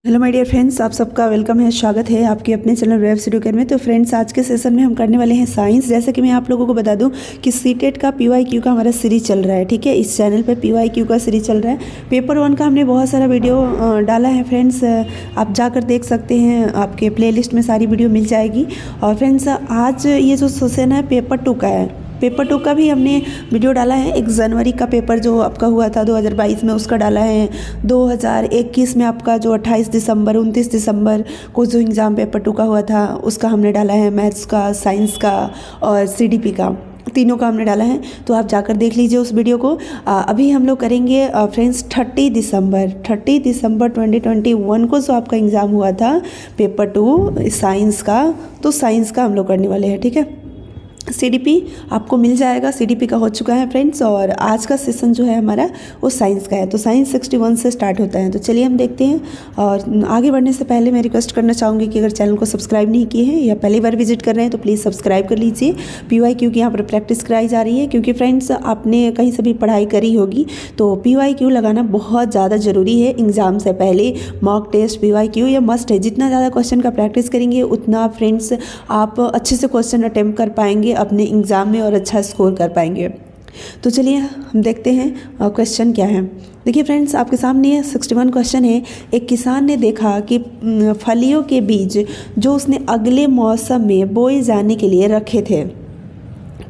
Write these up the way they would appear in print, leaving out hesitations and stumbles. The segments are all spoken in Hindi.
हेलो माय डियर फ्रेंड्स, आप सबका वेलकम है, स्वागत है आपके अपने चैनल वेब एजुकेटर में। तो फ्रेंड्स, आज के सेशन में हम करने वाले हैं साइंस। जैसे कि मैं आप लोगों को बता दूं कि सीटेट का पीवाईक्यू का हमारा सीरीज चल रहा है। ठीक है, इस चैनल पे पीवाईक्यू का सीरीज चल रहा है। पेपर 1 का हमने बहुत सारा वीडियो डाला है फ्रेंड्स, आप जाकर देख सकते हैं, आपके प्लेलिस्ट में सारी वीडियो मिल जाएगी। और फ्रेंड्स, आज ये जो सेशन है पेपर 2 का है। पेपर 2 का भी हमने वीडियो डाला है। 1 जनवरी का पेपर जो आपका हुआ था 2022 में, उसका डाला है। 2021 में आपका जो 28 दिसंबर 29 दिसंबर को जो एग्ज़ाम पेपर 2 का हुआ था, उसका हमने डाला है। मैथ्स का, साइंस का और सीडीपी का, तीनों का हमने डाला है। तो आप जाकर देख लीजिए उस वीडियो को। अभी हम लोग करेंगे फ्रेंड्स 30 दिसंबर 2021 को जो आपका एग्ज़ाम हुआ था पेपर 2 साइंस का, तो साइंस का हम लोग करने वाले हैं। ठीक है, सीडीपी आपको मिल जाएगा, सीडीपी का हो चुका है फ्रेंड्स। और आज का सेशन जो है हमारा वो साइंस का है। तो साइंस 61 से स्टार्ट होता है। तो चलिए हम देखते हैं। और आगे बढ़ने से पहले मैं रिक्वेस्ट करना चाहूँगी कि अगर चैनल को सब्सक्राइब नहीं किए हैं या पहली बार विजिट कर रहे हैं तो प्लीज़ सब्सक्राइब कर लीजिए। पीवाईक्यू की यहाँ पर प्रैक्टिस कराई जा रही है, क्योंकि फ्रेंड्स आपने कहीं से भी पढ़ाई करी होगी तो पीवाईक्यू लगाना बहुत ज़्यादा ज़रूरी है। एग्ज़ाम से पहले मॉक टेस्ट पीवाईक्यू ये मस्ट है। जितना ज़्यादा क्वेश्चन का प्रैक्टिस करेंगे उतना फ्रेंड्स आप अच्छे से क्वेश्चन अटेम्प्ट कर पाएंगे अपने एग्ज़ाम में और अच्छा स्कोर कर पाएंगे। तो चलिए हम देखते हैं क्वेश्चन क्या है। देखिए फ्रेंड्स, आपके सामने 61 क्वेश्चन है। एक किसान ने देखा कि फलियों के बीज जो उसने अगले मौसम में बोए जाने के लिए रखे थे,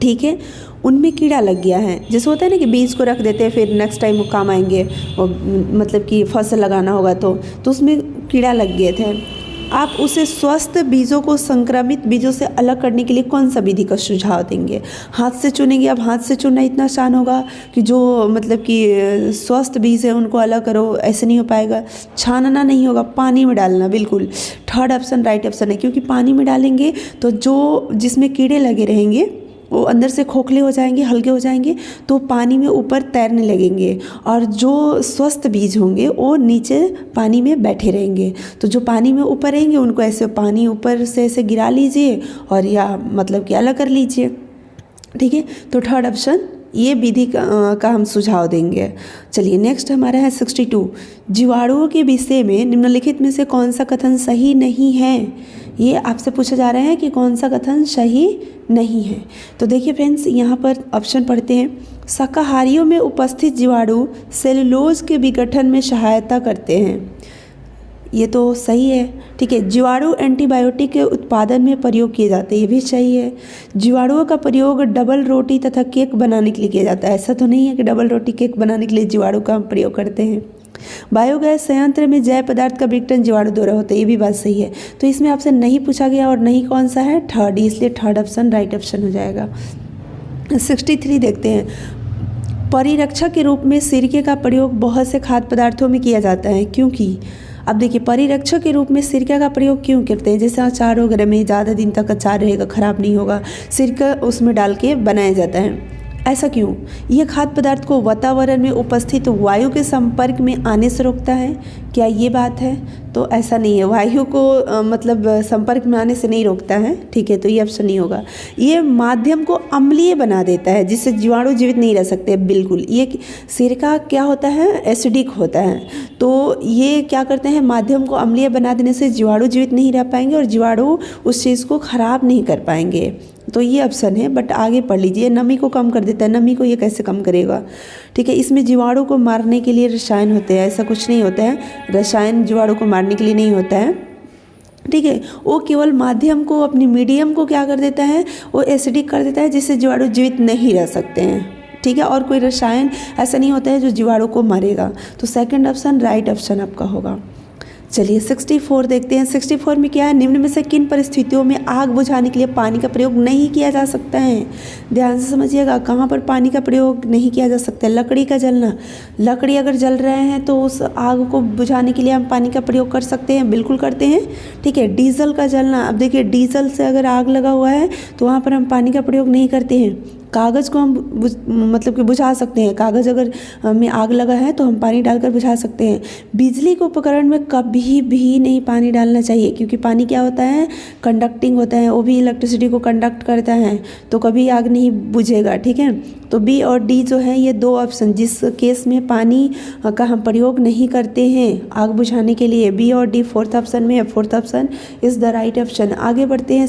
ठीक है, उनमें कीड़ा लग गया है। जैसे होता है ना कि बीज को रख देते हैं, फिर नेक्स्ट टाइम वो काम आएंगे, और मतलब कि फसल लगाना होगा तो उसमें कीड़ा लग गए थे। आप उसे स्वस्थ बीजों को संक्रमित बीजों से अलग करने के लिए कौन सा विधि का सुझाव देंगे? हाथ से चुनेंगे। अब हाथ से चुनना इतना आसान होगा कि जो मतलब कि स्वस्थ बीज है उनको अलग करो, ऐसे नहीं हो पाएगा। छानना नहीं होगा, पानी में डालना, बिल्कुल थर्ड ऑप्शन राइट ऑप्शन है। क्योंकि पानी में डालेंगे तो जो जिसमें कीड़े लगे रहेंगे वो अंदर से खोखले हो जाएंगे, हल्के हो जाएंगे, तो पानी में ऊपर तैरने लगेंगे। और जो स्वस्थ बीज होंगे वो नीचे पानी में बैठे रहेंगे। तो जो पानी में ऊपर रहेंगे उनको ऐसे पानी ऊपर से ऐसे गिरा लीजिए और या मतलब कि अलग कर लीजिए। ठीक है, तो थर्ड ऑप्शन ये विधि का हम सुझाव देंगे। चलिए नेक्स्ट हमारा है 62। जीवाणुओं के विषय में निम्नलिखित में से कौन सा कथन सही नहीं है? ये आपसे पूछा जा रहा है कि कौन सा कथन सही नहीं है। तो देखिए फ्रेंड्स, यहाँ पर ऑप्शन पढ़ते हैं। शाकाहारियों में उपस्थित जीवाणु सेलुलोज के विघटन में सहायता करते हैं, ये तो सही है। ठीक है, जीवाणु एंटीबायोटिक के उत्पादन में प्रयोग किए जाते हैं, ये भी सही है। जीवाणुओं का प्रयोग डबल रोटी तथा केक बनाने के लिए किया जाता है, ऐसा तो नहीं है कि डबल रोटी केक बनाने के लिए जीवाणु का हम प्रयोग करते हैं। बायोगैस संयंत्र में जैव पदार्थ का विघटन जीवाणु द्वारा होता है, ये भी बात सही है। तो इसमें आपसे नहीं पूछा गया और नहीं कौन सा है, थर्ड, इसलिए थर्ड ऑप्शन राइट ऑप्शन हो जाएगा। 63 देखते हैं। परिरक्षक के रूप में सिरके का प्रयोग बहुत से खाद्य पदार्थों में किया जाता है, क्योंकि अब देखिए परिरक्षक के रूप में सिरका का प्रयोग क्यों करते हैं? जैसे अचार वगैरह में ज़्यादा दिन तक अचार रहेगा, ख़राब नहीं होगा, सिरका उसमें डाल के बनाया जाता है। ऐसा क्यों? यह खाद्य पदार्थ को वातावरण में उपस्थित वायु के संपर्क में आने से रोकता है, क्या ये बात है? तो ऐसा नहीं है, वायु को मतलब संपर्क में आने से नहीं रोकता है। ठीक है, तो ये ऑप्शन नहीं होगा। ये माध्यम को अम्लीय बना देता है, जिससे जीवाणु जीवित नहीं रह सकते। बिल्कुल, ये सिरका क्या होता है, एसिडिक होता है, तो ये क्या करते हैं, माध्यम को अम्लीय बना देने से जीवाणु जीवित नहीं रह पाएंगे और जीवाणु उस चीज़ को खराब नहीं कर पाएंगे। तो ये ऑप्शन है। बट आगे पढ़ लीजिए, नमी को कम कर देता है, नमी को ये कैसे कम करेगा? ठीक है, इसमें जीवाणु को मारने के लिए रसायन होते हैं, ऐसा कुछ नहीं होता है, रसायन जीवाणु को मारने के लिए नहीं होता है। ठीक है, वो केवल माध्यम को, अपनी मीडियम को क्या कर देता है, वो एसिडिक कर देता है, जिससे जीवाणु जीवित नहीं रह सकते हैं। ठीक है, और कोई रसायन ऐसा नहीं होता है जो जीवाणु को मारेगा। तो सेकंड ऑप्शन राइट ऑप्शन आपका होगा। चलिए 64 देखते हैं। 64 में क्या है, निम्न में से किन परिस्थितियों में आग बुझाने के लिए पानी का प्रयोग नहीं किया जा सकता है? ध्यान से समझिएगा, कहाँ पर पानी का प्रयोग नहीं किया जा सकता है? लकड़ी का जलना, लकड़ी अगर जल रहे हैं तो उस आग को बुझाने के लिए हम पानी का प्रयोग कर सकते हैं, बिल्कुल करते हैं। ठीक है, डीजल का जलना, अब देखिए डीजल से अगर आग लगा हुआ है तो वहाँ पर हम पानी का प्रयोग नहीं करते हैं। कागज़ को हम मतलब कि बुझा सकते हैं। कागज़ अगर में आग लगा है तो हम पानी डालकर बुझा सकते हैं। बिजली के उपकरण में कभी भी नहीं पानी डालना चाहिए, क्योंकि पानी क्या होता है, कंडक्टिंग होता है, वो भी इलेक्ट्रिसिटी को कंडक्ट करता है, तो कभी आग नहीं बुझेगा। ठीक है, तो बी और डी जो है ये दो ऑप्शन जिस केस में पानी का हम प्रयोग नहीं करते हैं आग बुझाने के लिए, बी और डी फोर्थ ऑप्शन में है। Fourth option is the right option. आगे बढ़ते हैं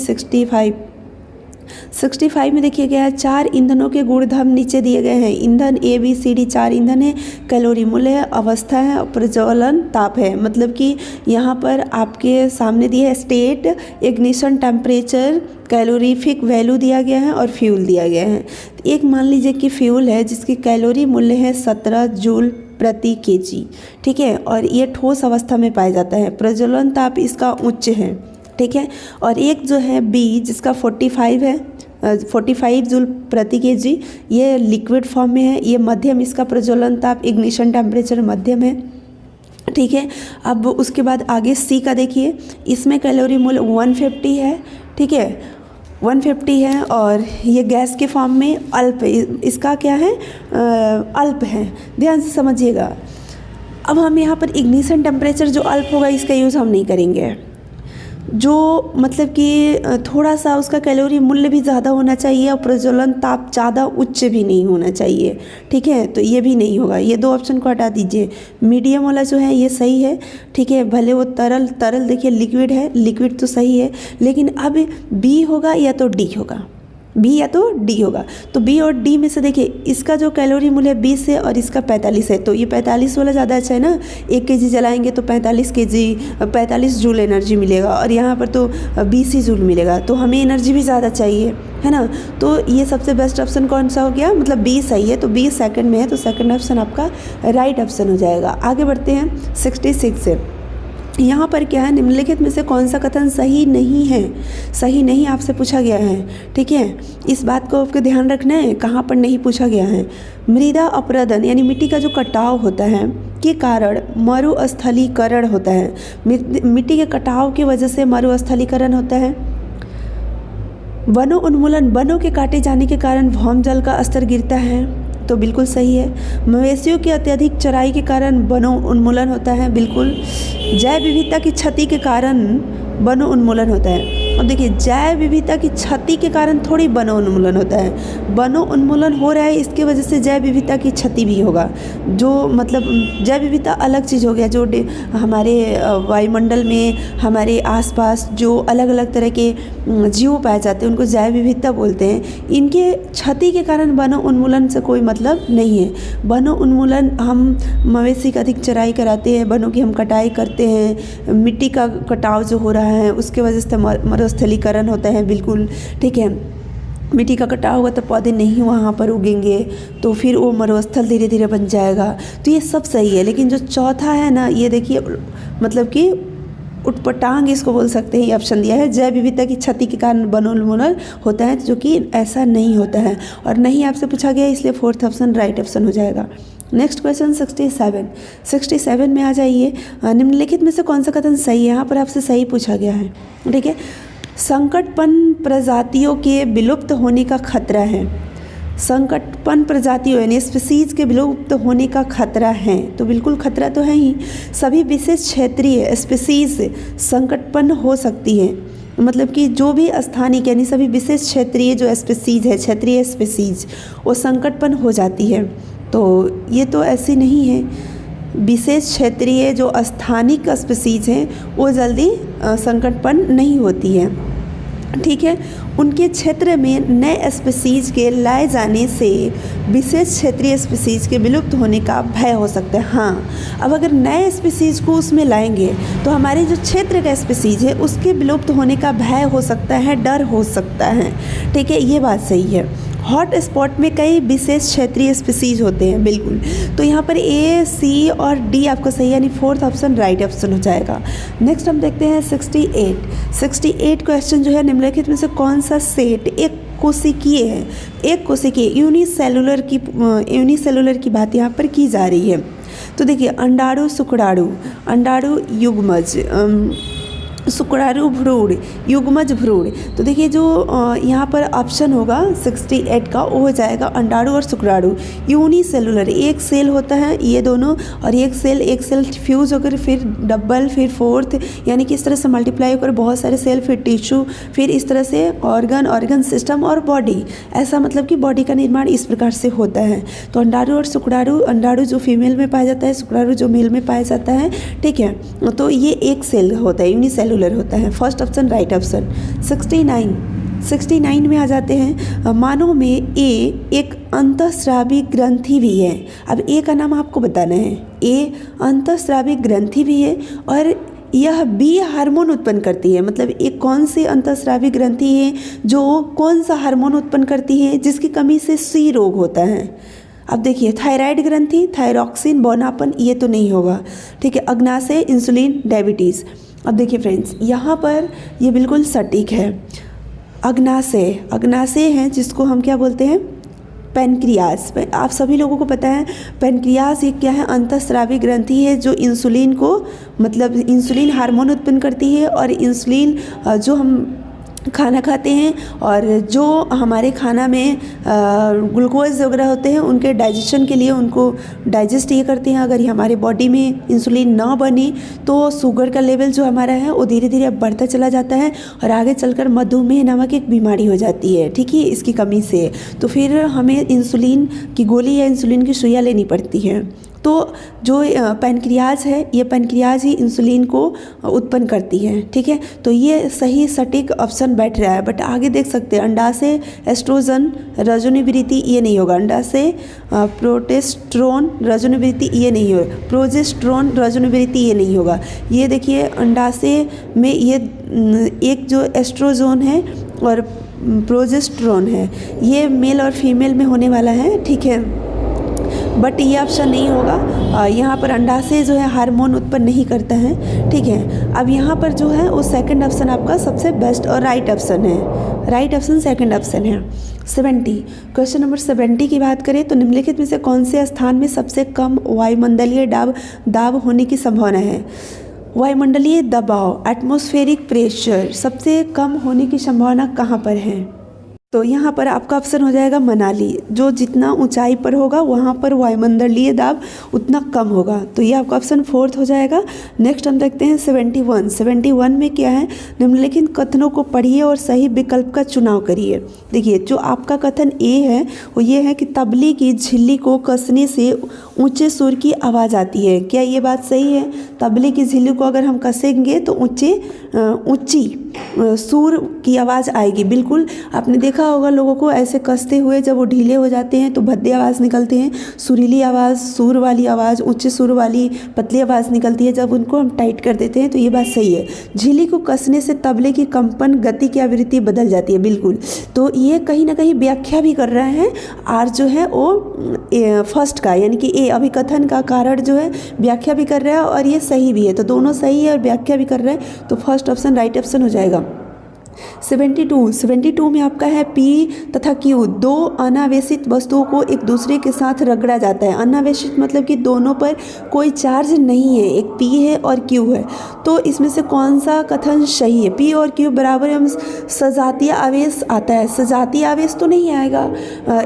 65 में देखिए गया है 4 ईंधनों के गुणधर्म नीचे दिए गए हैं। ईंधन ए बी सी डी 4 ईंधन है, कैलोरी मूल्य है, अवस्था है और प्रज्वलन ताप है। मतलब कि यहाँ पर आपके सामने दिए है state, ignition temperature, calorific value दिया गया है और फ्यूल दिया गया है। एक मान लीजिए कि फ्यूल है जिसकी कैलोरी मूल्य है 17 जूल प्रति केजी। ठीक है, और ये ठोस अवस्था में पाया जाता है। प्रज्वलन ताप इसका उच्च है। ठीक है, और एक जो है बी जिसका 45 है, 45 जूल प्रति केजी, ये लिक्विड फॉर्म में है, ये मध्यम, इसका प्रज्वलन ताप इग्निशन टेम्परेचर मध्यम है। ठीक है, अब उसके बाद आगे सी का देखिए, इसमें कैलोरी मूल्य 150 है। ठीक है, 150 है और ये गैस के फॉर्म में अल्प, इसका क्या है, अल्प है, ध्यान से समझिएगा। अब हम यहाँ पर इग्निशन टेम्परेचर जो अल्प होगा इसका यूज़ हम नहीं करेंगे। जो मतलब कि थोड़ा सा उसका कैलोरी मूल्य भी ज़्यादा होना चाहिए और प्रज्वलन ताप ज़्यादा उच्च भी नहीं होना चाहिए। ठीक है, तो ये भी नहीं होगा, ये दो ऑप्शन को हटा दीजिए। मीडियम वाला जो है ये सही है। ठीक है, भले वो तरल देखिए लिक्विड है, लिक्विड तो सही है, लेकिन अब बी होगा या तो डी होगा, बी या तो डी होगा। तो बी और डी में से देखिए इसका जो कैलोरी मूल्य है 20 है और इसका 45 है, तो ये 45 वाला ज़्यादा अच्छा है ना। 1 केजी जलाएंगे तो 45 जूल एनर्जी मिलेगा और यहाँ पर तो 20 ही जूल मिलेगा, तो हमें एनर्जी भी ज़्यादा चाहिए, है ना। तो ये सबसे बेस्ट ऑप्शन कौन सा हो गया, मतलब बी सही है, तो बी सेकंड में है, तो सेकंड ऑप्शन आपका राइट ऑप्शन हो जाएगा। आगे बढ़ते हैं 66 से। यहाँ पर क्या है, निम्नलिखित में से कौन सा कथन सही नहीं है, सही नहीं आपसे पूछा गया है। ठीक है, इस बात को आपको ध्यान रखना है, कहाँ पर नहीं पूछा गया है। मृदा अपरदन यानी मिट्टी का जो कटाव होता है के कारण मरुस्थलीकरण होता है। मिट्टी के कटाव की वजह से मरुस्थलीकरण होता है। वनों उन्मूलन, वनों के काटे जाने के कारण भौम जल का स्तर गिरता है, तो बिल्कुल सही है। मवेशियों की अत्यधिक चराई के कारण वनों उन्मूलन होता है, बिल्कुल। जैव विविधता की क्षति के कारण वनों उन्मूलन होता है। अब देखिए जैव विविधता की क्षति के कारण थोड़ी वनों उन्मूलन होता है, वनों उन्मूलन हो रहा है इसके वजह से जैव विविधता की क्षति भी होगा। जो मतलब जैव विविधता अलग चीज़ हो गया, जो हमारे वायुमंडल में हमारे आसपास जो अलग अलग तरह के जीव पाए जाते हैं उनको जैव विविधता बोलते हैं। इनके क्षति के कारण वनों उन्मूलन से कोई मतलब नहीं है। वनों उन्मूलन, हम मवेशी का अधिक चराई कराते हैं, वनों की हम कटाई करते हैं, मिट्टी का कटाव जो हो रहा है उसके वजह से मरुस्थलीकरण होता है, बिल्कुल। ठीक है, मिट्टी का कटाव होगा तो पौधे नहीं वहाँ पर उगेंगे, तो फिर वो मरुस्थल धीरे धीरे बन जाएगा, तो ये सब सही है। लेकिन जो चौथा है ना, ये देखिए मतलब कि उटपटांग इसको बोल सकते हैं, ये ऑप्शन दिया है, जैव विविधता की क्षति के कारण वनोन्मूलन होता है, जो कि ऐसा नहीं होता है और नहीं आपसे पूछा गया, इसलिए फोर्थ ऑप्शन राइट ऑप्शन हो जाएगा। नेक्स्ट क्वेश्चन 67 में आ जाइए। निम्नलिखित में से कौन सा कथन सही है, यहाँ पर आपसे सही पूछा गया है। ठीक है, संकटपन्न प्रजातियों के विलुप्त होने का खतरा है। संकटपन्न प्रजातियों यानी स्पीसीज के विलुप्त होने का खतरा है, तो बिल्कुल खतरा तो है ही। सभी विशेष क्षेत्रीय स्पीसीज संकटपन्न हो सकती है, मतलब कि जो भी स्थानिक यानी सभी विशेष क्षेत्रीय जो स्पीसीज है, क्षेत्रीय स्पीसीज, वो संकटपन्न हो जाती है, तो ये तो ऐसी नहीं है। विशेष क्षेत्रीय जो स्थानिक स्पीसीज हैं वो जल्दी संकटपन्न नहीं होती है। ठीक है, उनके क्षेत्र में नए स्पीसीज के लाए जाने से विशेष क्षेत्रीय स्पीसीज के विलुप्त होने का भय हो सकता है। हाँ, अब अगर नए स्पीसीज को उसमें लाएंगे तो हमारे जो क्षेत्र का स्पीसीज है उसके विलुप्त होने का भय हो सकता है, डर हो सकता है। ठीक है, ये बात सही है। हॉट स्पॉट में कई विशेष क्षेत्रीय स्पीसीज होते हैं, बिल्कुल। तो यहाँ पर ए, सी और डी आपका सही, यानी फोर्थ ऑप्शन राइट ऑप्शन हो जाएगा। नेक्स्ट हम देखते हैं 68 क्वेश्चन जो है, निम्नलिखित में से कौन सा सेट एक कोशिकीय है। एक कोशिकीय यूनिसेलुलर की बात यहाँ पर की जा रही है। तो देखिए अंडाणु, शुक्राणु, अंडाणु, युग्मज, शुक्राणु भ्रूण, युग्मज भ्रूण। तो देखिए जो यहाँ पर ऑप्शन होगा 68 का, वो हो जाएगा अंडाणु और शुक्राणु। यूनिसेलुलर, एक सेल होता है ये दोनों, और एक सेल फ्यूज होकर फिर डबल, फिर फोर्थ, यानी कि इस तरह से मल्टीप्लाई होकर बहुत सारे सेल, फिर टिश्यू, फिर इस तरह से ऑर्गन सिस्टम और बॉडी। ऐसा मतलब कि बॉडी का निर्माण इस प्रकार से होता है। तो अंडाणु और शुक्राणु, अंडाणु जो फीमेल में पाया जाता है, शुक्राणु जो मेल में पाया जाता है, ठीक है। तो ये एक सेल होता है, यूनिसेलुलर होता है। First option right option. 69 में आ जाते हैं, मानव में एक अंतःस्रावी ग्रंथि भी है। अब ए का नाम आपको बताना है। ए अंतःस्रावी ग्रंथि भी है और यह बी हार्मोन उत्पन्न करती है। मतलब एक कौन सी अंतःस्रावी ग्रंथि है जो कौन सा हार्मोन उत्पन्न करती है, जिसकी कमी से सी रोग होता है। अब देखिए थायराइड ग्रंथि, थायरॉक्सिन, बौनापन, ये तो नहीं होगा, ठीक है। अग्नाशय, इंसुलिन, डायबिटीज़। अब देखिए फ्रेंड्स, यहाँ पर ये बिल्कुल सटीक है। अग्नाशय है जिसको हम क्या बोलते हैं, पैनक्रियास। आप सभी लोगों को पता है पैनक्रियास ये क्या है, अंतःस्रावी ग्रंथि है जो इंसुलिन को, मतलब इंसुलिन हार्मोन उत्पन्न करती है। और इंसुलिन जो हम खाना खाते हैं और जो हमारे खाना में ग्लूकोज वगैरह होते हैं, उनके डाइजेशन के लिए उनको डाइजेस्ट ये करते हैं। अगर हमारे बॉडी में इंसुलिन ना बने तो शुगर का लेवल जो हमारा है वो धीरे धीरे अब बढ़ता चला जाता है और आगे चलकर मधुमेह नामक एक बीमारी हो जाती है, ठीक है, इसकी कमी से। तो फिर हमें इंसुलिन की गोली या इंसुलिन की सुइयाँ लेनी पड़ती है। तो जो पैनक्रियाज है, ये पैनक्रियाज ही इंसुलिन को उत्पन्न करती है, ठीक है। तो ये सही सटीक ऑप्शन बैठ रहा है। बट आगे देख सकते हैं अंडाशय, एस्ट्रोजन, रजोनिवृत्ति, ये नहीं होगा। अंडाशय, प्रोटेस्टेरोन, रजोनिवृत्ति, ये नहीं होगा। प्रोजेस्टेरोन, रजोनिवृत्ति, ये नहीं होगा। ये देखिए अंडाशय में ये एक जो एस्ट्रोजोन है और प्रोजेस्टेरोन है, ये मेल और फीमेल में होने वाला है, ठीक है। बट ये ऑप्शन नहीं होगा। यहाँ पर अंडाशय जो है हार्मोन उत्पन्न नहीं करता है, ठीक है। अब यहाँ पर जो है वो सेकंड ऑप्शन आपका सबसे बेस्ट और राइट ऑप्शन है। राइट ऑप्शन सेकंड ऑप्शन है। 70, क्वेश्चन नंबर 70 की बात करें तो निम्नलिखित में से कौन से स्थान में सबसे कम वायुमंडलीय दाब होने की संभावना है। वायुमंडलीय दबाव, एटमॉस्फेरिक प्रेशर सबसे कम होने की संभावना कहाँ पर है। तो यहाँ पर आपका ऑप्शन हो जाएगा मनाली। जो जितना ऊंचाई पर होगा वहाँ पर वायुमंडलीय दाब उतना कम होगा। तो ये आपका ऑप्शन फोर्थ हो जाएगा। नेक्स्ट हम देखते हैं 71 में क्या है, निम्नलिखित कथनों को पढ़िए और सही विकल्प का चुनाव करिए। देखिए जो आपका कथन ए है वो ये है कि तबले की झिल्ली को कसने से ऊंचे सुर की आवाज़ आती है। क्या ये बात सही है? तबले की झिल्ली को अगर हम कसेंगे तो ऊंची सुर की आवाज़ आएगी। बिल्कुल आपने देखा होगा लोगों को ऐसे कसते हुए, जब वो ढीले हो जाते हैं तो भद्दे आवाज़ निकलते हैं, सुरीली आवाज़, सुर वाली आवाज़, ऊंचे सुर वाली पतली आवाज़ निकलती है जब उनको हम टाइट कर देते हैं। तो ये बात सही है। झिल्ली को कसने से तबले की कंपन गति की आवृत्ति बदल जाती है। बिल्कुल, तो ये कहीं ना कहीं व्याख्या भी कर रहे हैं। आर जो है वो फर्स्ट का यानी कि ए अभिकथन का कारण जो है व्याख्या भी कर रहा है और ये सही भी है। तो दोनों सही है और व्याख्या भी कर रहे हैं। तो फर्स्ट ऑप्शन राइट ऑप्शन हो जाएगा। 72 में आपका है पी तथा क्यू, दो अनावेशित वस्तुओं को एक दूसरे के साथ रगड़ा जाता है। अनावेशित मतलब कि दोनों पर कोई चार्ज नहीं है, एक पी है और क्यू है। तो इसमें से कौन सा कथन सही है? पी और क्यू बराबर हम सजातीय आवेश आता है। सजातीय आवेश तो नहीं आएगा।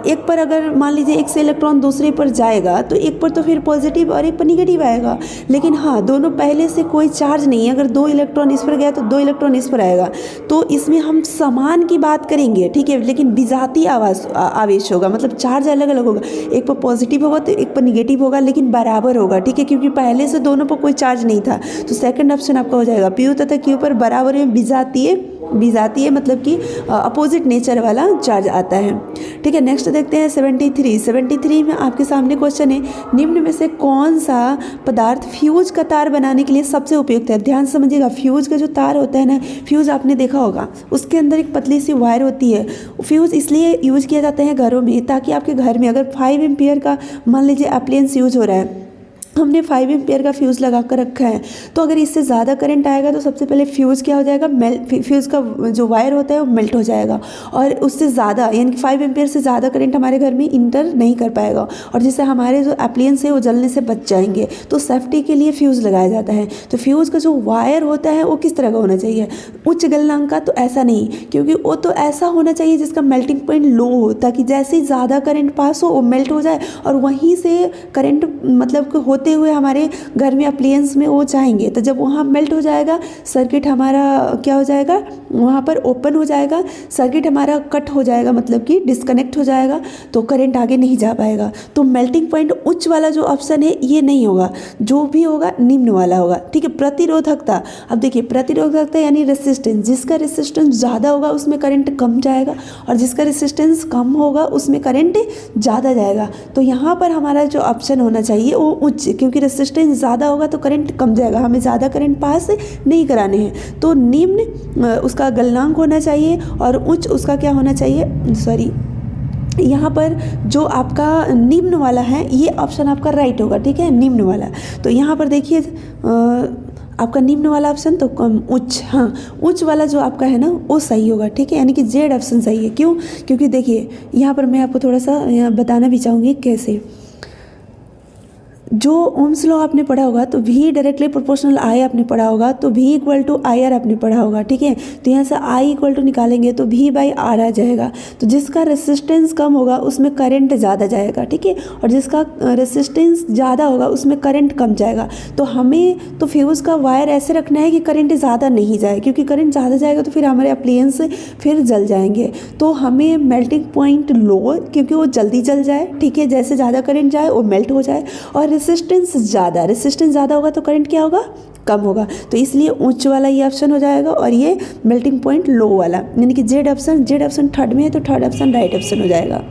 एक पर अगर मान लीजिए एक से इलेक्ट्रॉन दूसरे पर जाएगा तो एक पर तो फिर पॉजिटिव और एक पर निगेटिव आएगा। लेकिन हाँ, दोनों पहले से कोई चार्ज नहीं है। अगर 2 इलेक्ट्रॉन इस पर गया तो 2 इलेक्ट्रॉन इस पर आएगा। तो इसमें हम समान की बात करेंगे, ठीक है, लेकिन विजातीय आवेश होगा, मतलब चार्ज अलग अलग होगा। एक पर पॉजिटिव होगा तो एक पर निगेटिव होगा, लेकिन बराबर होगा, ठीक है, क्योंकि पहले से दोनों पर कोई चार्ज नहीं था। तो सेकंड ऑप्शन आपका हो जाएगा पी तथा क्यू पर बराबर में विजातीय मतलब कि अपोजिट नेचर वाला चार्ज आता है, ठीक है। नेक्स्ट देखते हैं 73 में आपके सामने क्वेश्चन है, निम्न में से कौन सा पदार्थ फ्यूज का तार बनाने के लिए सबसे उपयुक्त है। ध्यान समझिएगा, फ्यूज का जो तार होता है ना, फ्यूज आपने देखा होगा उसके अंदर एक पतली सी वायर होती है। फ्यूज इसलिए यूज किया जाता है घरों में ताकि आपके घर में अगर 5 एम्पियर का मान लीजिए अप्लायंस यूज हो रहा है हमने 5 एम्पियर का फ्यूज़ लगा कर रखा है, तो अगर इससे ज़्यादा करंट आएगा तो सबसे पहले फ्यूज़ क्या हो जाएगा, फ्यूज़ का जो वायर होता है वो मेल्ट हो जाएगा, और उससे ज़्यादा यानी कि 5 एम्पियर से ज़्यादा करंट हमारे घर में इंटर नहीं कर पाएगा, और जिससे हमारे जो एप्लियंस है वो जलने से बच जाएंगे। तो सेफ्टी के लिए फ्यूज़ लगाया जाता है। तो फ्यूज़ का जो वायर होता है वो किस तरह का होना चाहिए, उच्च गलनांक का तो ऐसा नहीं, क्योंकि वो तो ऐसा होना चाहिए जिसका मेल्टिंग पॉइंट लो हो, ताकि जैसे ही ज़्यादा करंट पास हो वो मेल्ट हो जाए और वहीं से करंट मतलब होते हुए हमारे घर में अप्लायंस में वो जाएंगे। तो जब वहाँ मेल्ट हो जाएगा, सर्किट हमारा क्या हो जाएगा, वहाँ पर ओपन हो जाएगा, सर्किट हमारा कट हो जाएगा, मतलब कि डिस्कनेक्ट हो जाएगा, तो करंट आगे नहीं जा पाएगा। तो मेल्टिंग पॉइंट उच्च वाला जो ऑप्शन है ये नहीं होगा, जो भी होगा निम्न वाला होगा। ठीक है, प्रतिरोधकता, अब देखिए प्रतिरोधकता यानी रेसिस्टेंस, जिसका रेसिस्टेंस ज़्यादा होगा उसमें करंट कम जाएगा, और जिसका रेसिस्टेंस कम होगा उसमें करंट ज़्यादा जाएगा। तो यहाँ पर हमारा जो ऑप्शन होना चाहिए वो उच्च, क्योंकि रेसिस्टेंस ज़्यादा होगा तो करंट कम जाएगा, हमें ज़्यादा करंट पास नहीं कराने हैं। तो निम्न उसका गलनांक होना चाहिए और उच्च उसका क्या होना चाहिए, सॉरी यहाँ पर जो आपका निम्न वाला है ये ऑप्शन आपका राइट होगा। ठीक है, निम्न वाला। तो यहाँ पर देखिए आपका निम्न वाला ऑप्शन तो कम उच्च, हाँ उच्च वाला जो आपका है ना वो सही होगा। ठीक है, यानी कि जेड ऑप्शन सही है। क्यों, क्योंकि देखिए यहाँ पर मैं आपको थोड़ा सा यहाँ बताना भी चाहूँगी कैसे। जो ओम्स लॉ आपने पढ़ा होगा तो V डायरेक्टली प्रोपोर्शनल I आपने पढ़ा होगा, तो V इक्वल टू IR आपने पढ़ा होगा। ठीक है, तो यहाँ से I इक्वल टू निकालेंगे तो V बाई R आ जाएगा। तो जिसका रेसिस्टेंस कम होगा उसमें करंट ज़्यादा जाएगा। ठीक है, और जिसका रेसिस्टेंस ज़्यादा होगा उसमें करंट कम जाएगा। तो हमें तो फ्यूज़ का वायर ऐसे रखना है कि करंट ज़्यादा नहीं जाए, क्योंकि करंट ज़्यादा जाएगा तो फिर हमारे अप्लायंस फिर जल जाएंगे। तो हमें मेल्टिंग पॉइंट लो, क्योंकि वो जल्दी जल जाए। ठीक है, जैसे ज़्यादा करंट जाए वो मेल्ट हो जाए, और रेसिस्टेंस ज़्यादा होगा तो करंट क्या होगा, कम होगा। तो इसलिए उच्च वाला ये ऑप्शन हो जाएगा, और ये मेल्टिंग पॉइंट लो वाला, यानी कि जेड ऑप्शन थर्ड में है, तो थर्ड ऑप्शन राइट ऑप्शन हो जाएगा।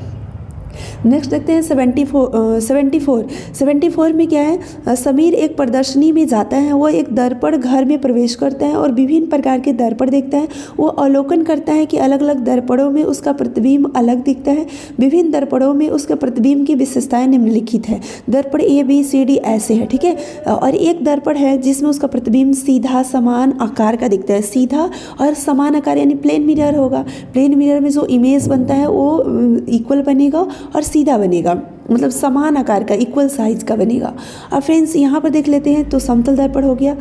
नेक्स्ट देखते हैं 74 में क्या है, समीर एक प्रदर्शनी में जाता है, वो एक दर्पण घर में प्रवेश करता है और विभिन्न प्रकार के दर्पण देखता है। वो अवलोकन करता है कि अलग अलग दर्पणों में उसका प्रतिबिंब अलग दिखता है। विभिन्न दर्पणों में उसके प्रतिबिंब की विशेषताएं निम्नलिखित है। दर्पण ABCD ऐसे है। ठीक है, और एक दर्पण है जिसमें उसका प्रतिबिंब सीधा समान आकार का दिखता है, सीधा और समान आकार यानी प्लेन मिरर होगा। प्लेन मिरर में जो इमेज बनता है वो इक्वल बनेगा और सीधा बनेगा, मतलब समान आकार का, इक्वल साइज का बनेगा। अब फ्रेंड्स यहाँ पर देख लेते हैं, तो समतल दर्पण हो गया,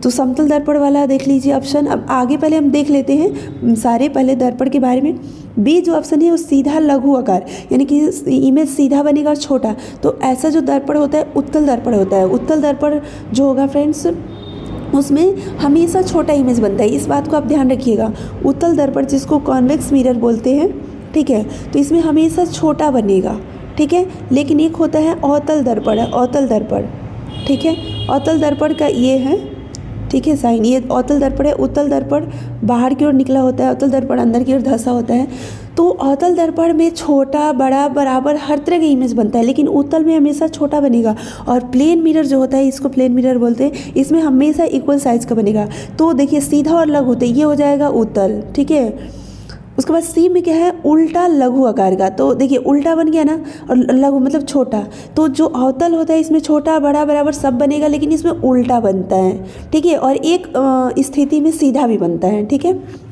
तो समतल दर्पण वाला देख लीजिए ऑप्शन। अब आगे पहले हम देख लेते हैं सारे पहले दर्पण के बारे में। बी जो ऑप्शन है वो सीधा लघु आकार, यानी कि इमेज सीधा बनेगा और छोटा। तो ऐसा जो दर्पण होता है उत्तल दर्पण होता है। उत्तल दर्पण जो होगा फ्रेंड्स उसमें हमेशा छोटा इमेज बनता है, इस बात को आप ध्यान रखिएगा। उत्तल दर्पण जिसको कॉन्वेक्स मिरर बोलते हैं, ठीक है, तो इसमें हमेशा छोटा बनेगा। ठीक है, लेकिन एक होता है अवतल दर्पण, अवतल दर्पण। ठीक है, अवतल दर्पण का ये है, ठीक है साइन, ये अवतल दर्पण है। उत्तल दर्पण बाहर की ओर निकला होता है, अवतल दर्पण अंदर की ओर धंसा होता है। तो अवतल दर्पण में छोटा बड़ा बराबर हर तरह का इमेज बनता है, लेकिन उत्तल में हमेशा छोटा बनेगा। और प्लेन मिरर जो होता है, इसको प्लेन मिरर बोलते हैं, इसमें हमेशा इक्वल साइज का बनेगा। तो देखिए सीधा और लघु होते, ये हो जाएगा उत्तल। ठीक है, उसके बाद सी में क्या है, उल्टा लघु आकार का। तो देखिए उल्टा बन गया ना, और लघु मतलब छोटा। तो जो अवतल होता है इसमें छोटा बड़ा बराबर सब बनेगा, लेकिन इसमें उल्टा बनता है। ठीक है, और एक स्थिति में सीधा भी बनता है। ठीक है,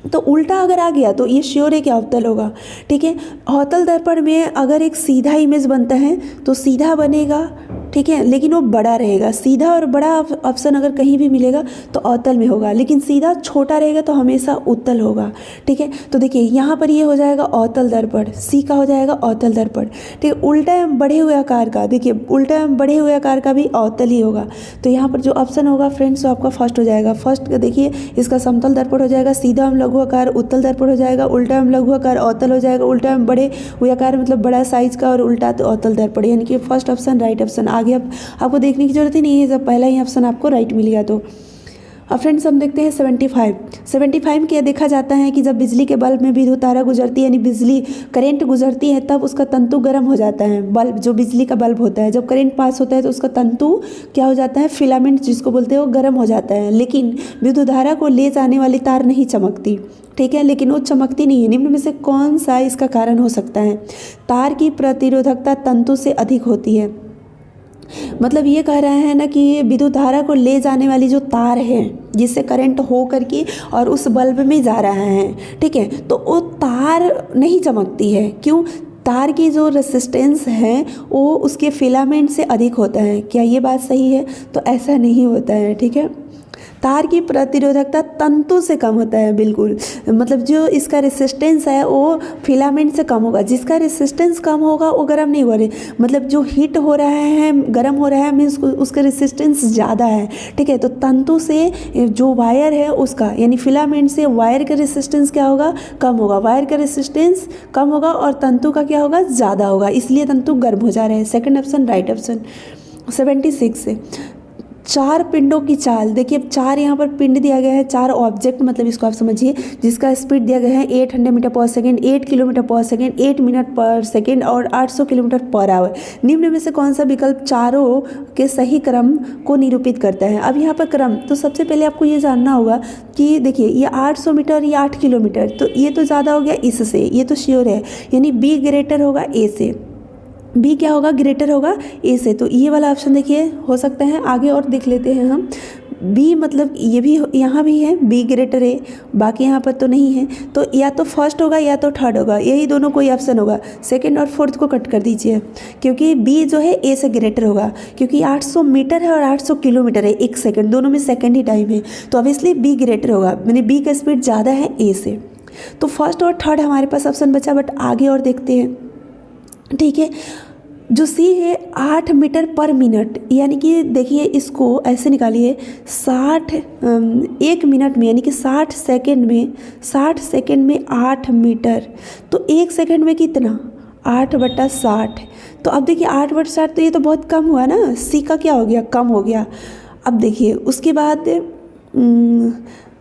तो उल्टा अगर आ गया तो ये श्योर है कि अवतल होगा। ठीक है, अवतल दर्पण में अगर एक सीधा इमेज बनता है तो सीधा बनेगा, ठीक है, लेकिन वो बड़ा रहेगा। सीधा और बड़ा ऑप्शन अगर कहीं भी मिलेगा तो अवतल में होगा, लेकिन सीधा छोटा रहेगा तो हमेशा उत्तल होगा। ठीक है, तो देखिए यहाँ पर ये हो जाएगा अवतल दर्पण, सी का हो जाएगा अवतल दर्पण। ठीक है, उल्टा एवं बढ़े हुए आकार का, देखिए उल्टा एवं बढ़े हुए आकार का भी अवतल ही होगा। तो यहाँ पर जो ऑप्शन होगा फ्रेंड्स वो आपका फर्स्ट हो जाएगा। फर्स्ट देखिए इसका समतल दर्पण हो जाएगा, सीधा एवं लघु आकार उत्तल दर्पण हो जाएगा, उल्टा एवं लघु आकार अवतल हो जाएगा, उल्टा एवं बढ़े हुए आकार मतलब बड़ा साइज का, और उल्टा तो अवतल दर्पण, यानी कि फर्स्ट ऑप्शन राइट ऑप्शन। आगे अब आपको देखने की जरूरत ही नहीं है, जब पहला ही ऑप्शन आपको राइट मिल गया तो। अब फ्रेंड्स हम देखते हैं 75 में क्या देखा जाता है कि जब बिजली के बल्ब में विद्युत धारा गुजरती है, यानी बिजली करंट गुजरती है, तब उसका तंतु गर्म हो जाता है। बल्ब जो बिजली का बल्ब होता है, जब करंट पास होता है तो उसका तंतु क्या हो जाता है, फिलामेंट जिसको बोलते हैं, वो गर्म हो जाता है। लेकिन विद्युत धारा को ले जाने वाली तार नहीं चमकती। ठीक है, लेकिन वो चमकती नहीं है। निम्न में से कौन सा इसका कारण हो सकता है? तार की प्रतिरोधकता तंतु से अधिक होती है। मतलब ये कह रहे हैं ना कि ये विद्युत धारा को ले जाने वाली जो तार है जिससे करंट हो करके और उस बल्ब में जा रहा है, ठीक है, तो वो तार नहीं चमकती है। क्यों? तार की जो रेसिस्टेंस है वो उसके फिलामेंट से अधिक होता है। क्या ये बात सही है? तो ऐसा नहीं होता है, ठीक है। तार की प्रतिरोधकता तंतु से कम होता है, बिल्कुल। मतलब जो इसका रेसिस्टेंस है वो फिलामेंट से कम होगा। जिसका रेसिस्टेंस कम होगा वो गर्म नहीं हो रही, मतलब जो हीट हो रहा है, गर्म हो रहा है, मीन्स उसका रेसिस्टेंस ज़्यादा है, ठीक है। तो तंतु से जो वायर है उसका, यानी फिलामेंट से वायर का रेसिस्टेंस क्या होगा? कम होगा। वायर का रेसिस्टेंस कम होगा और तंतु का क्या होगा? ज़्यादा होगा, इसलिए तंतु गर्म हो जा रहे हैं। Second option right option. 76 से 4 पिंडों की चाल। देखिए 4 यहाँ पर पिंड दिया गया है, 4 ऑब्जेक्ट, मतलब इसको आप समझिए, जिसका स्पीड दिया गया है 800 मीटर पर सेकेंड, 8 किलोमीटर पर सेकेंड, 8 मिनट पर सेकेंड और 800 किलोमीटर पर आवर। निम्न में से कौन सा विकल्प चारों के सही क्रम को निरूपित करता है? अब यहाँ पर क्रम, तो सबसे पहले आपको ये जानना होगा कि देखिए ये 800 मीटर, ये 8 किलोमीटर, तो ये तो ज़्यादा हो गया इससे, ये तो श्योर है, यानी बी ग्रेटर होगा ए से। बी क्या होगा? ग्रेटर होगा ए से। तो ये वाला ऑप्शन देखिए हो सकता है। आगे और देख लेते हैं हम। बी मतलब ये भी यहाँ भी है, बी ग्रेटर ए, बाकी यहाँ पर तो नहीं है। तो या तो फर्स्ट होगा या तो थर्ड होगा, यही दोनों कोई ऑप्शन होगा। सेकंड और फोर्थ को कट कर दीजिए, क्योंकि बी जो है ए से ग्रेटर होगा, क्योंकि 800 मीटर है और 800 किलोमीटर है, एक सेकंड, दोनों में सेकंड ही टाइम है, तो ऑब्वियसली बी ग्रेटर होगा, यानी बी का स्पीड ज़्यादा है ए से। तो फर्स्ट और थर्ड हमारे पास ऑप्शन बचा, बट आगे और देखते हैं, ठीक है। जो सी है 8 मीटर पर मिनट, यानी कि देखिए इसको ऐसे निकालिए, 60 1 मिनट में, यानी कि 60 सेकेंड में, 60 सेकेंड में 8 मीटर, तो 1 सेकेंड में कितना? 8/60। तो अब देखिए 8/60, तो ये तो बहुत कम हुआ ना, सी का क्या हो गया? कम हो गया। अब देखिए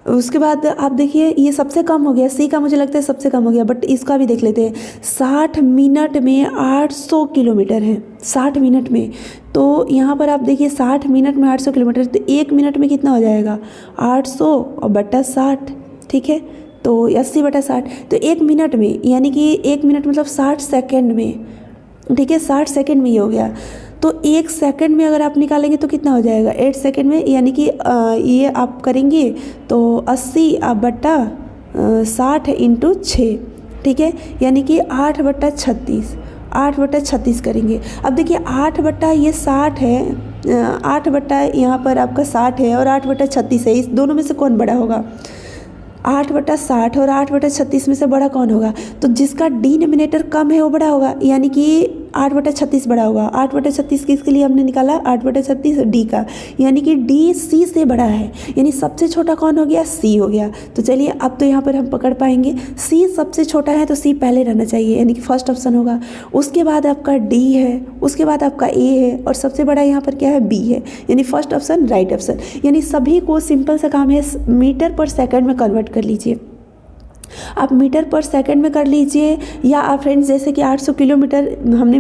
उसके बाद आप देखिए ये सबसे कम हो गया, सी का मुझे लगता है सबसे कम हो गया, बट इसका भी देख लेते हैं। 60 मिनट में 800 किलोमीटर है, 60 मिनट में, तो यहाँ पर आप देखिए 60 मिनट में 800 किलोमीटर, तो 1 मिनट में कितना हो जाएगा? 800 और बटा 60, ठीक है, तो 80/60। तो 1 मिनट में, यानी कि 1 मिनट मतलब 60 सेकेंड में, ठीक है, 60 सेकेंड में ये हो गया। तो 1 सेकंड में अगर आप निकालेंगे तो कितना हो जाएगा? 8 सेकंड में, यानी कि ये आप करेंगे तो 80/60 इंटू 6, ठीक है, यानी कि 8/36, 8/36 करेंगे। अब देखिए 8/60 है, 8 यहाँ पर आपका 60 है और 8/36 है, इस दोनों में से कौन बड़ा होगा? 8/60 और 8/36 में से बड़ा कौन होगा? तो जिसका डिनोमिनेटर कम है वो बड़ा होगा, यानी कि 8/36 बड़ा होगा। 8/36 किसके लिए हमने निकाला? 8/36 डी का, यानी कि डी सी से बड़ा है, यानी सबसे छोटा कौन हो गया? सी हो गया। तो चलिए अब तो यहाँ पर हम पकड़ पाएंगे, सी सबसे छोटा है तो सी पहले रहना चाहिए, यानी कि फर्स्ट ऑप्शन होगा। उसके बाद आपका डी है, उसके बाद आपका ए है और सबसे बड़ा यहाँ पर क्या है? बी है, यानी फर्स्ट ऑप्शन राइट ऑप्शन। यानी सभी को सिंपल सा काम है, मीटर पर सेकंड में कन्वर्ट कर लीजिए। आप मीटर पर सेकंड में कर लीजिए, या आप फ्रेंड्स जैसे कि 800 किलोमीटर हमने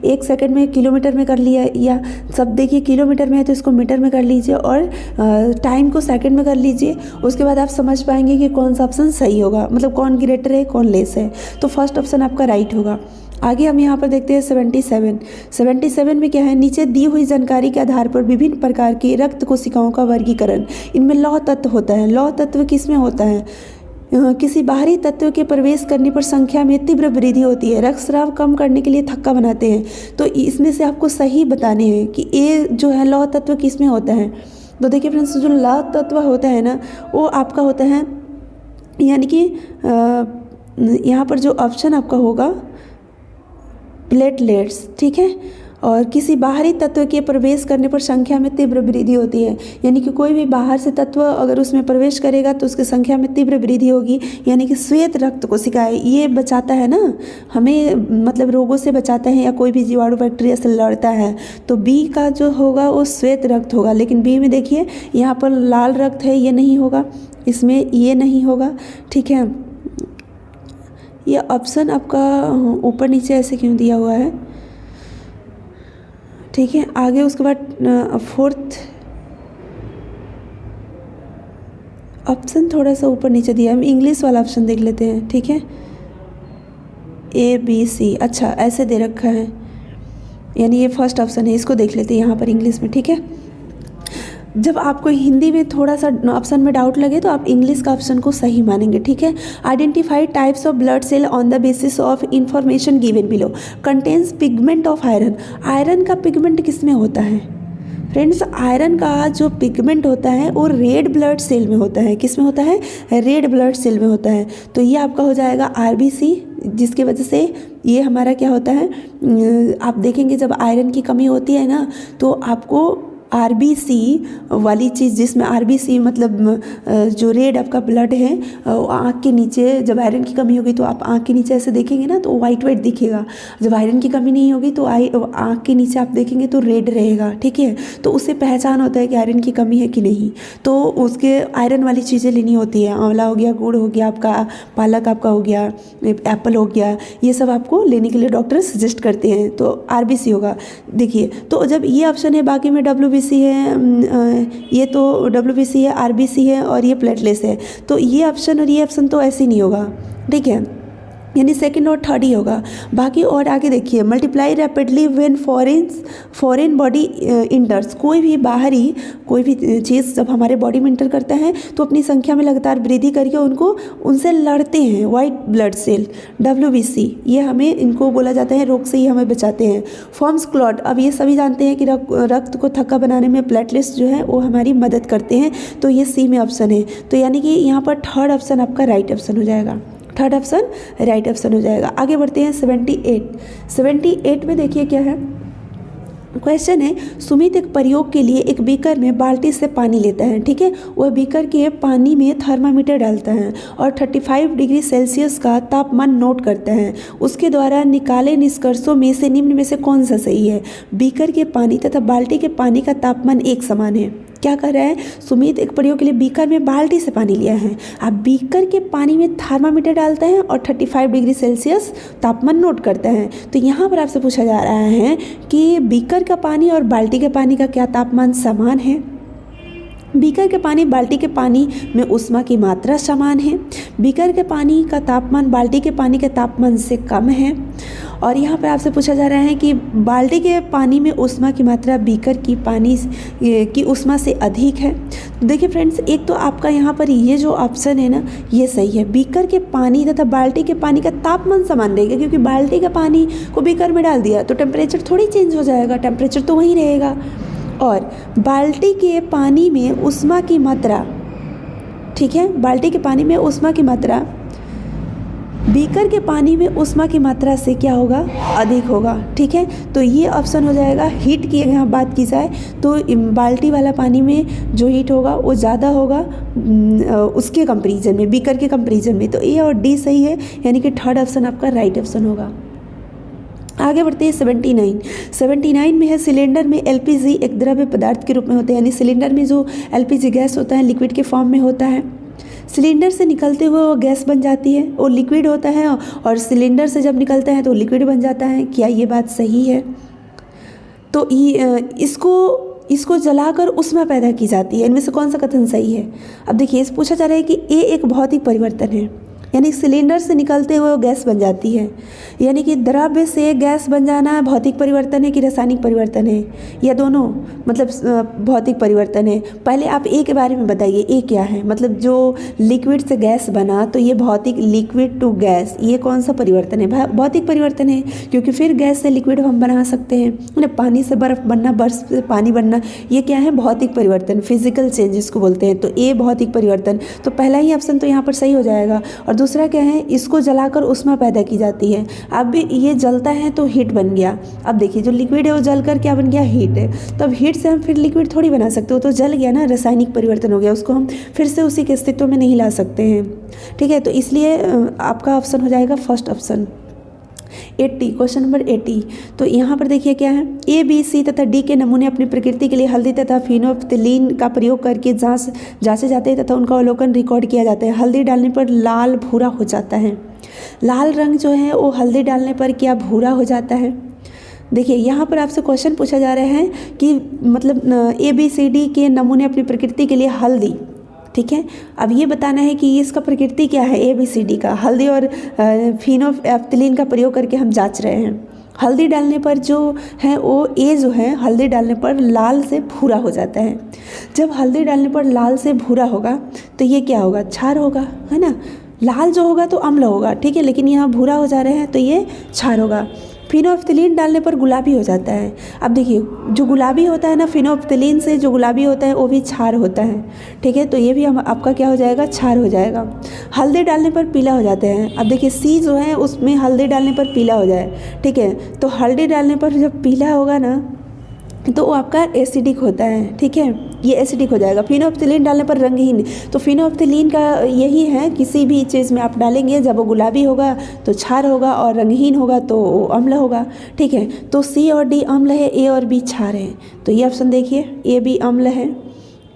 1 सेकंड में किलोमीटर में कर लिया, या सब देखिए किलोमीटर में है तो इसको मीटर में कर लीजिए और टाइम को सेकंड में कर लीजिए। उसके बाद आप समझ पाएंगे कि कौन सा ऑप्शन सही होगा, मतलब कौन ग्रेटर है कौन लेस है। तो फर्स्ट ऑप्शन आपका राइट होगा। आगे हम यहाँ पर देखते हैं 77 में क्या है? नीचे दी हुई जानकारी के आधार पर विभिन्न प्रकार की रक्त कोशिकाओं का वर्गीकरण। इनमें लौह तत्व होता है। लौह तत्व किस में होता है? किसी बाहरी तत्व के प्रवेश करने पर संख्या में तीव्र वृद्धि होती है, रक्तस्राव कम करने के लिए थक्का बनाते हैं। तो इसमें से आपको सही बताने हैं कि ए जो है लौह तत्व किस में होता है। तो देखिए फ्रेंड्स, जो लौह तत्व होता है ना वो आपका होता है, यानी कि यहाँ पर जो ऑप्शन आपका होगा प्लेटलेट्स, ठीक है। और किसी बाहरी तत्व के प्रवेश करने पर संख्या में तीव्र वृद्धि होती है, यानी कि कोई भी बाहर से तत्व अगर उसमें प्रवेश करेगा तो उसकी संख्या में तीव्र वृद्धि होगी, यानी कि श्वेत रक्त कोशिकाएं, ये बचाता है ना हमें, मतलब रोगों से बचाता है या कोई भी जीवाणु बैक्टीरिया से लड़ता है। तो बी का जो होगा वो श्वेत रक्त होगा, लेकिन बी में देखिए यहाँ पर लाल रक्त है, ये नहीं होगा, इसमें ये नहीं होगा, ठीक है। ये ऑप्शन आपका ऊपर नीचे ऐसे क्यों दिया हुआ है, ठीक है। आगे उसके बाद फोर्थ ऑप्शन थोड़ा सा ऊपर नीचे दिया, हम इंग्लिश वाला ऑप्शन देख लेते हैं, ठीक है। A B C, अच्छा ऐसे दे रखा है, यानी ये फर्स्ट ऑप्शन है, इसको देख लेते हैं यहाँ पर इंग्लिश में, ठीक है। जब आपको हिंदी में थोड़ा सा ऑप्शन में डाउट लगे तो आप इंग्लिश का ऑप्शन को सही मानेंगे, ठीक है। Identify types of blood cell on the basis of information given below, contains pigment of iron. Iron का पिगमेंट किस में होता है फ्रेंड्स? आयरन का जो पिगमेंट होता है वो रेड ब्लड सेल में होता है। किस में होता है? रेड ब्लड सेल में होता है। तो ये आपका हो जाएगा आरबीसी, जिसकी वजह से ये हमारा क्या होता है, आप देखेंगे जब आयरन की कमी होती है ना तो आपको आरबीसी वाली चीज़, जिसमें आरबीसी मतलब जो रेड आपका ब्लड है आँख के नीचे, जब आयरन की कमी होगी तो आप आँख के नीचे ऐसे देखेंगे ना तो वाइट वाइट दिखेगा। जब आयरन की कमी नहीं होगी तो आँख के नीचे आप देखेंगे तो रेड रहेगा, ठीक है। तो उससे पहचान होता है कि आयरन की कमी है कि नहीं। तो उसके आयरन वाली चीज़ें लेनी होती है, आंवला हो गया, गुड़ हो गया आपका, पालक आपका हो गया, एप्पल हो गया, ये सब आपको लेने के लिए डॉक्टर सजेस्ट करते हैं। तो आरबीसी होगा। देखिए तो जब ये ऑप्शन है, बाकी में WBC है, ये तो WBC है, RBC है और ये प्लेटलेस है। तो ये ऑप्शन और ये ऑप्शन तो ऐसे नहीं होगा, ठीक है, यानी सेकंड और थर्ड ही होगा। बाकी और आगे देखिए, multiply rapidly when foreign body इंटर्स। कोई भी बाहरी कोई भी चीज़ जब हमारे बॉडी में इंटर करता है तो अपनी संख्या में लगातार वृद्धि करके उनसे लड़ते हैं। वाइट ब्लड सेल WBC, ये हमें इनको बोला जाता है, रोग से ही हमें बचाते हैं। फॉर्म्स क्लॉट, अब ये सभी जानते हैं कि रक्त को थक्का बनाने में प्लेटलेट्स जो है वो हमारी मदद करते हैं। तो ये सी में ऑप्शन है। तो यानी कि यहाँ पर थर्ड ऑप्शन आपका राइट ऑप्शन हो जाएगा। थर्ड ऑप्शन राइट ऑप्शन हो जाएगा। आगे बढ़ते हैं 78 में देखिए क्या है क्वेश्चन है। सुमित एक प्रयोग के लिए एक बीकर में बाल्टी से पानी लेता है, ठीक है। वह बीकर के पानी में थर्मामीटर डालता है और 35 डिग्री सेल्सियस का तापमान नोट करता है। उसके द्वारा निकाले निष्कर्षों में से निम्न में से कौन सा सही है? बीकर के पानी तथा बाल्टी के पानी का तापमान एक समान है। क्या कर रहा है सुमित? एक प्रयोग के लिए बीकर में बाल्टी से पानी लिया है, अब बीकर के पानी में थर्मामीटर डालता है और 35 डिग्री सेल्सियस तापमान नोट करता है। तो यहाँ पर आपसे पूछा जा रहा है कि बीकर का पानी और बाल्टी के पानी का क्या तापमान समान है? बीकर के पानी बाल्टी के पानी में ऊष्मा की मात्रा समान है। बीकर के पानी का तापमान बाल्टी के पानी के तापमान से कम है। और यहाँ पर आपसे पूछा जा रहा है कि बाल्टी के पानी में ऊष्मा की मात्रा बीकर की पानी की ऊष्मा से अधिक है। देखिए फ्रेंड्स, एक तो आपका यहाँ पर ये जो ऑप्शन है ना ये सही है। बीकर के पानी तथा बाल्टी के पानी का तापमान समान रहेगा, क्योंकि बाल्टी के पानी को बीकर में डाल दिया तो टेम्परेचर थोड़ी चेंज हो जाएगा, टेम्परेचर तो वहीं रहेगा। और बाल्टी के पानी में ऊष्मा की मात्रा, ठीक है, बाल्टी के पानी में ऊष्मा की मात्रा बीकर के पानी में ऊष्मा की मात्रा से क्या होगा? अधिक होगा, ठीक है। तो ये ऑप्शन हो जाएगा। हीट की यहाँ बात की जाए तो बाल्टी वाला पानी में जो हीट होगा वो ज़्यादा होगा उसके कंपैरिजन में, बीकर के कंपैरिजन में। तो ए और डी सही है, यानी कि थर्ड ऑप्शन आपका राइट ऑप्शन होगा। आगे बढ़ते हैं 79 में है। सिलेंडर में LPG एक द्रव्य पदार्थ के रूप में होता है, यानी सिलेंडर में जो LPG गैस होता है लिक्विड के फॉर्म में होता है। सिलेंडर से निकलते हुए वो गैस बन जाती है, वो लिक्विड होता है, और सिलेंडर से जब निकलता है तो लिक्विड बन जाता है। क्या ये बात सही है? तो इसको जलाकर ऊष्मा पैदा की जाती है। इनमें से कौन सा कथन सही है? अब देखिए, इस पूछा जा रहा है कि ए एक भौतिक परिवर्तन है, यानी सिलेंडर से निकलते हुए वो गैस बन जाती है, यानी कि द्रव्य से गैस बन जाना भौतिक परिवर्तन है कि रासायनिक परिवर्तन है, या दोनों मतलब भौतिक परिवर्तन है। पहले आप ए के बारे में बताइए, ए क्या है? मतलब जो लिक्विड से गैस बना तो ये भौतिक, लिक्विड टू गैस, ये कौन सा परिवर्तन है? भौतिक परिवर्तन है, क्योंकि फिर गैस से लिक्विड हम बना सकते हैं, मतलब पानी से बर्फ़ बनना, बर्फ़ से पानी बनना, ये क्या है? भौतिक परिवर्तन, फिजिकल चेंज इसको बोलते हैं। तो ए भौतिक परिवर्तन, तो पहला ही ऑप्शन तो यहाँ पर सही हो जाएगा। और दूसरा क्या है? इसको जलाकर ऊष्मा पैदा की जाती है। अब ये जलता है तो हीट बन गया। अब देखिए, जो लिक्विड है वो जलकर क्या बन गया? हीट है। तो अब हीट से हम फिर लिक्विड थोड़ी बना सकते हो, तो जल गया ना, रासायनिक परिवर्तन हो गया, उसको हम फिर से उसी के अस्तित्व में नहीं ला सकते हैं, ठीक है। तो इसलिए आपका ऑप्शन हो जाएगा फर्स्ट ऑप्शन। 80, question number 80। तो यहाँ पर देखिए क्या है, A, B, C तथा D के नमूने अपनी प्रकृति के लिए हल्दी तथा फिनोल्फ्थलीन का प्रयोग करके जांचे जाते हैं तथा उनका अवलोकन रिकॉर्ड किया जाता है। हल्दी डालने पर लाल भूरा हो जाता है। लाल रंग जो है वो हल्दी डालने पर क्या भूरा हो जाता है? देखिए, यहाँ पर आपसे क्वेश्चन पूछा जा रहा है कि मतलब A, B, C, D के नमूने अपनी प्रकृति के लिए हल्दी, ठीक है। अब ये बताना है कि इसका प्रकृति क्या है, ABCD का। हल्दी और फिनोल्फ्थलीन का प्रयोग करके हम जांच रहे हैं। हल्दी डालने पर जो है वो ए जो है हल्दी डालने पर लाल से भूरा हो जाता है। जब हल्दी डालने पर लाल से भूरा होगा तो ये क्या होगा, क्षार होगा, है ना। लाल जो होगा तो अम्ल होगा, ठीक है, लेकिन यहाँ भूरा हो जा रहे हैं तो ये क्षार होगा। फिनोल्फ्थलीन डालने पर गुलाबी हो जाता है। अब देखिए जो गुलाबी होता है ना, फिनोल्फ्थलीन से जो गुलाबी होता है वो भी क्षार होता है, ठीक है, तो ये भी हम आपका क्या हो जाएगा, क्षार हो जाएगा। हल्दी डालने पर पीला हो जाते हैं। अब देखिए सी जो है उसमें हल्दी डालने पर पीला हो जाए, ठीक है, तो हल्दी डालने पर जब पीला होगा ना तो वो आपका एसिडिक होता है, ठीक है, ये एसिडिक हो जाएगा। फिनोल्फ्थलीन डालने पर रंगहीन, तो फिनोल्फ्थलीन का यही है, किसी भी चीज़ में आप डालेंगे जब वो गुलाबी होगा तो क्षार होगा और रंगहीन होगा तो अम्ल होगा, ठीक है। तो सी और डी अम्ल है, ए और बी क्षार है, तो ये ऑप्शन देखिए ए बी अम्ल है,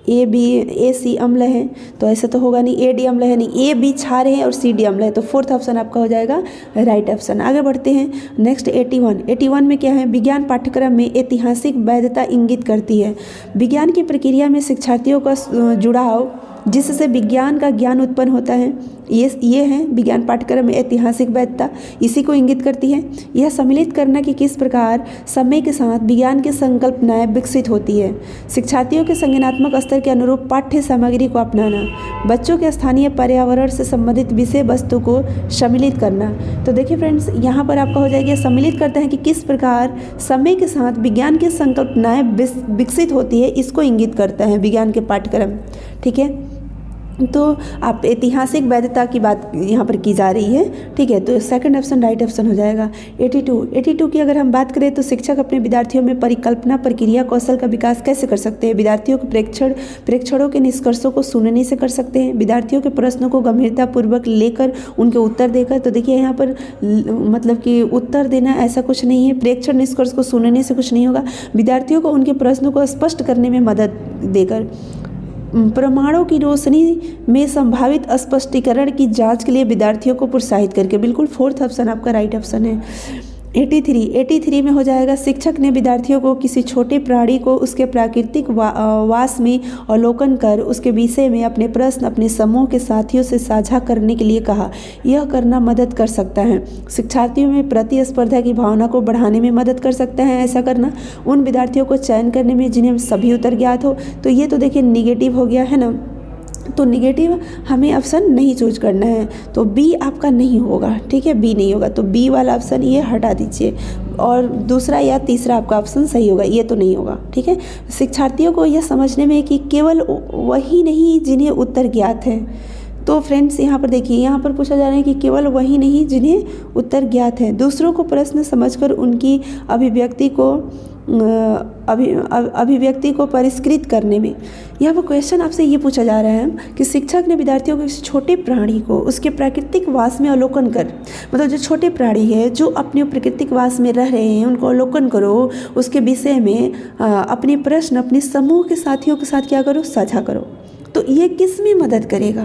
ए सी अम्ल है, तो ऐसा तो होगा नहीं, ए डी अम्ल है नहीं, ए बी क्षार है और सी डी अम्ल है, तो फोर्थ ऑप्शन आपका हो जाएगा राइट ऑप्शन। आगे बढ़ते हैं नेक्स्ट 81 में क्या है, विज्ञान पाठ्यक्रम में ऐतिहासिक वैधता इंगित करती है। विज्ञान की प्रक्रिया में शिक्षार्थियों का जुड़ाव जिससे विज्ञान का ज्ञान उत्पन्न होता है, ये है विज्ञान पाठ्यक्रम में ऐतिहासिक वैधता, इसी को इंगित करती है। यह सम्मिलित करना कि किस प्रकार समय के साथ विज्ञान की संकल्पनाएं विकसित होती है। शिक्षार्थियों के संज्ञानात्मक स्तर के अनुरूप पाठ्य सामग्री को अपनाना, बच्चों के स्थानीय पर्यावरण से संबंधित विषय वस्तु को सम्मिलित करना। तो देखिए फ्रेंड्स, यहाँ पर आपका हो जाएगा सम्मिलित करते हैं कि किस प्रकार समय के साथ विज्ञान की संकल्पनाएं विकसित होती है, इसको इंगित करता है विज्ञान के पाठ्यक्रम, ठीक है। तो आप ऐतिहासिक वैधता की बात यहाँ पर की जा रही है, ठीक है, तो सेकंड ऑप्शन राइट ऑप्शन हो जाएगा। 82 की अगर हम बात करें तो शिक्षक अपने विद्यार्थियों में परिकल्पना प्रक्रिया कौशल का विकास कैसे कर सकते हैं। विद्यार्थियों के प्रेक्षणों के निष्कर्षों को सुनने से कर सकते हैं, विद्यार्थियों के प्रश्नों को गंभीरतापूर्वक लेकर उनके उत्तर देकर। तो देखिए यहाँ पर मतलब कि उत्तर देना ऐसा कुछ नहीं है, प्रेक्षण निष्कर्ष को सुनने से कुछ नहीं होगा, विद्यार्थियों को उनके प्रश्नों को स्पष्ट करने में मदद देकर। प्रमाणों की रोशनी में संभावित स्पष्टीकरण की जांच के लिए विद्यार्थियों को प्रोत्साहित करके, बिल्कुल फोर्थ ऑप्शन आपका राइट ऑप्शन है। 83 में हो जाएगा, शिक्षक ने विद्यार्थियों को किसी छोटे प्राणी को उसके प्राकृतिक वास में अवलोकन कर उसके विषय में अपने प्रश्न अपने समूह के साथियों से साझा करने के लिए कहा। यह करना मदद कर सकता है शिक्षार्थियों में प्रतिस्पर्धा की भावना को बढ़ाने में मदद कर सकता है। ऐसा करना उन विद्यार्थियों को चयन करने में जिन्हें सभी उत्तर ज्ञात हो। तो ये तो देखिए निगेटिव हो गया है ना, तो निगेटिव हमें ऑप्शन नहीं चूज करना है, तो बी आपका नहीं होगा, ठीक है, बी नहीं होगा, तो बी वाला ऑप्शन ये हटा दीजिए और दूसरा या तीसरा आपका ऑप्शन सही होगा, ये तो नहीं होगा, ठीक है। शिक्षार्थियों को यह समझने में कि केवल वही नहीं जिन्हें उत्तर ज्ञात है। तो फ्रेंड्स यहाँ पर देखिए, यहाँ पर पूछा जा रहा है कि केवल वही नहीं जिन्हें उत्तर ज्ञात है। दूसरों को प्रश्न समझकर उनकी अभिव्यक्ति को परिष्कृत करने में। यहाँ पर क्वेश्चन आपसे ये पूछा जा रहा है कि शिक्षक ने विद्यार्थियों को इस छोटे प्राणी को उसके प्राकृतिक वास में अवलोकन कर, मतलब जो छोटे प्राणी है जो अपने प्राकृतिक वास में रह रहे हैं उनको अवलोकन करो, उसके विषय में अपने प्रश्न अपने समूह के साथियों के साथ क्या करो, साझा करो। तो ये किस में मदद करेगा,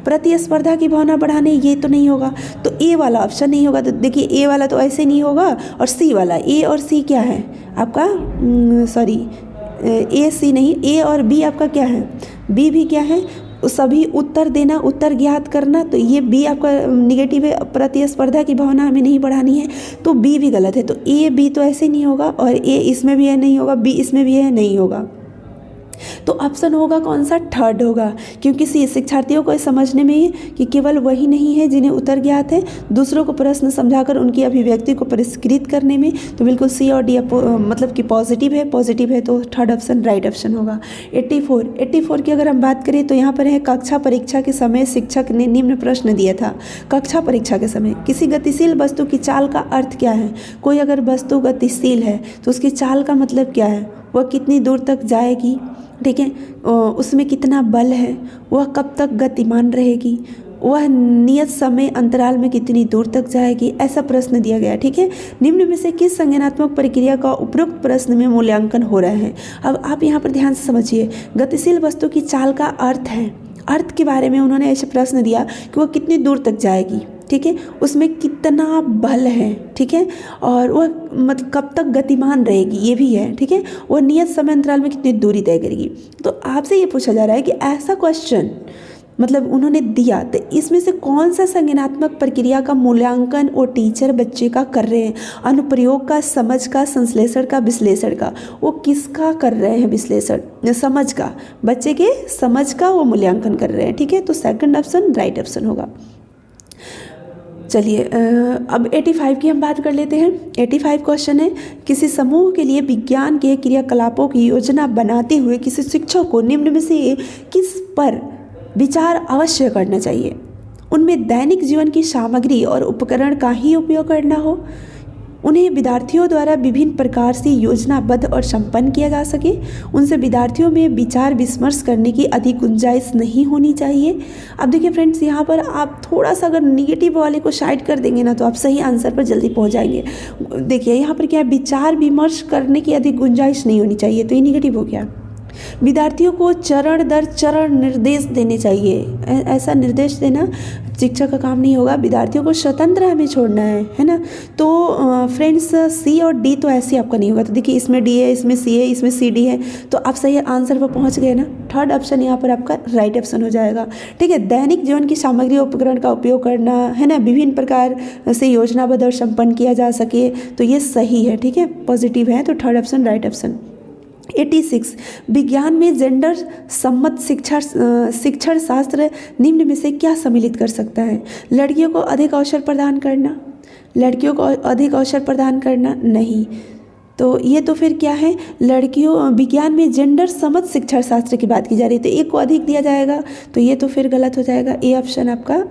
प्रतिस्पर्धा की भावना बढ़ाने, ये तो नहीं होगा, तो ए वाला ऑप्शन नहीं होगा। तो देखिए ए वाला तो ऐसे नहीं होगा, और सी वाला, ए और सी क्या है आपका, सॉरी ए सी नहीं, ए और बी आपका क्या है, बी भी क्या है, सभी उत्तर देना, उत्तर ज्ञात करना, तो ये बी आपका निगेटिव है, प्रतिस्पर्धा की भावना हमें नहीं बढ़ानी है, तो बी भी गलत है। तो ए बी तो ऐसे नहीं होगा, और ए इसमें भी है नहीं होगा, बी इसमें भी है नहीं होगा, तो ऑप्शन होगा कौन सा, थर्ड होगा, क्योंकि शिक्षार्थियों को समझने में कि केवल वही नहीं है जिन्हें उत्तर ज्ञात है, दूसरों को प्रश्न समझाकर उनकी अभिव्यक्ति को परिष्कृत करने में। तो बिल्कुल सी और डी मतलब कि पॉजिटिव है, तो थर्ड ऑप्शन राइट ऑप्शन होगा। 84 की अगर हम बात करें तो यहाँ पर है, कक्षा परीक्षा के समय शिक्षक ने निम्न प्रश्न दिया था। कक्षा परीक्षा के समय किसी गतिशील वस्तु की चाल का अर्थ क्या है। कोई अगर वस्तु गतिशील है तो उसकी चाल का मतलब क्या है, वह कितनी दूर तक जाएगी, ठीक है, उसमें कितना बल है, वह कब तक गतिमान रहेगी, वह नियत समय अंतराल में कितनी दूर तक जाएगी, ऐसा प्रश्न दिया गया, ठीक है। निम्न में से किस संज्ञानात्मक प्रक्रिया का उपरोक्त प्रश्न में मूल्यांकन हो रहा है। अब आप यहाँ पर ध्यान से समझिए, गतिशील वस्तु की चाल का अर्थ है, अर्थ के बारे में उन्होंने ऐसे प्रश्न दिया कि वह कितनी दूर तक जाएगी, ठीक है, उसमें कितना बल है, ठीक है, और वह मतलब कब तक गतिमान रहेगी, ये भी है, ठीक है, वह नियत समय अंतराल में कितनी दूरी तय करेगी। तो आपसे ये पूछा जा रहा है कि ऐसा क्वेश्चन मतलब उन्होंने दिया, तो इसमें से कौन सा संज्ञानात्मक प्रक्रिया का मूल्यांकन वो टीचर बच्चे का कर रहे हैं? अनुप्रयोग का, समझ का, संश्लेषण का, विश्लेषण का? वो किसका कर रहे हैं विश्लेषण? समझ का, बच्चे के समझ का वो मूल्यांकन कर रहे हैं। ठीक है, तो सेकंड ऑप्शन राइट ऑप्शन होगा। चलिए अब 85 की हम बात कर लेते हैं। 85 क्वेश्चन है, किसी समूह के लिए विज्ञान के क्रियाकलापों की योजना बनाते हुए किसी शिक्षक को निम्न में से किस पर विचार अवश्य करना चाहिए? उनमें दैनिक जीवन की सामग्री और उपकरण का ही उपयोग करना हो, उन्हें विद्यार्थियों द्वारा विभिन्न प्रकार से योजनाबद्ध और संपन्न किया जा सके, उनसे विद्यार्थियों में विचार विमर्श करने की अधिक गुंजाइश नहीं होनी चाहिए। अब देखिए फ्रेंड्स, यहाँ पर आप थोड़ा सा अगर निगेटिव वाले को साइड कर देंगे ना तो आप सही आंसर पर जल्दी पहुँच जाएंगे। देखिए यहाँ पर क्या है, विचार विमर्श करने की अधिक गुंजाइश नहीं होनी चाहिए, तो ये निगेटिव हो गया। विद्यार्थियों को चरण दर चरण निर्देश देने चाहिए, ऐसा निर्देश देना शिक्षक का काम नहीं होगा, विद्यार्थियों को स्वतंत्र हमें छोड़ना है ना। तो फ्रेंड्स सी और डी तो ऐसे आपका नहीं होगा। तो देखिए इसमें डी है, इसमें सी है, इसमें सी डी है, तो आप सही आंसर पर पहुंच गए ना। थर्ड ऑप्शन यहाँ पर आपका राइट ऑप्शन हो जाएगा। ठीक है, दैनिक जीवन की सामग्री उपकरण का उपयोग करना है ना, विभिन्न प्रकार से योजनाबद्ध और संपन्न किया जा सके, तो ये सही है। ठीक है, पॉजिटिव है, तो थर्ड ऑप्शन राइट ऑप्शन। 86 विज्ञान में जेंडर सम्मत शिक्षण शास्त्र निम्न में से क्या सम्मिलित कर सकता है? लड़कियों को अधिक अवसर प्रदान करना, लड़कियों को अधिक अवसर प्रदान करना नहीं, तो ये तो फिर क्या है, लड़कियों विज्ञान में जेंडर सम्मत शिक्षण शास्त्र की बात की जा रही है, तो एक को अधिक दिया जाएगा, तो ये तो फिर गलत हो जाएगा, ए ऑप्शन आपका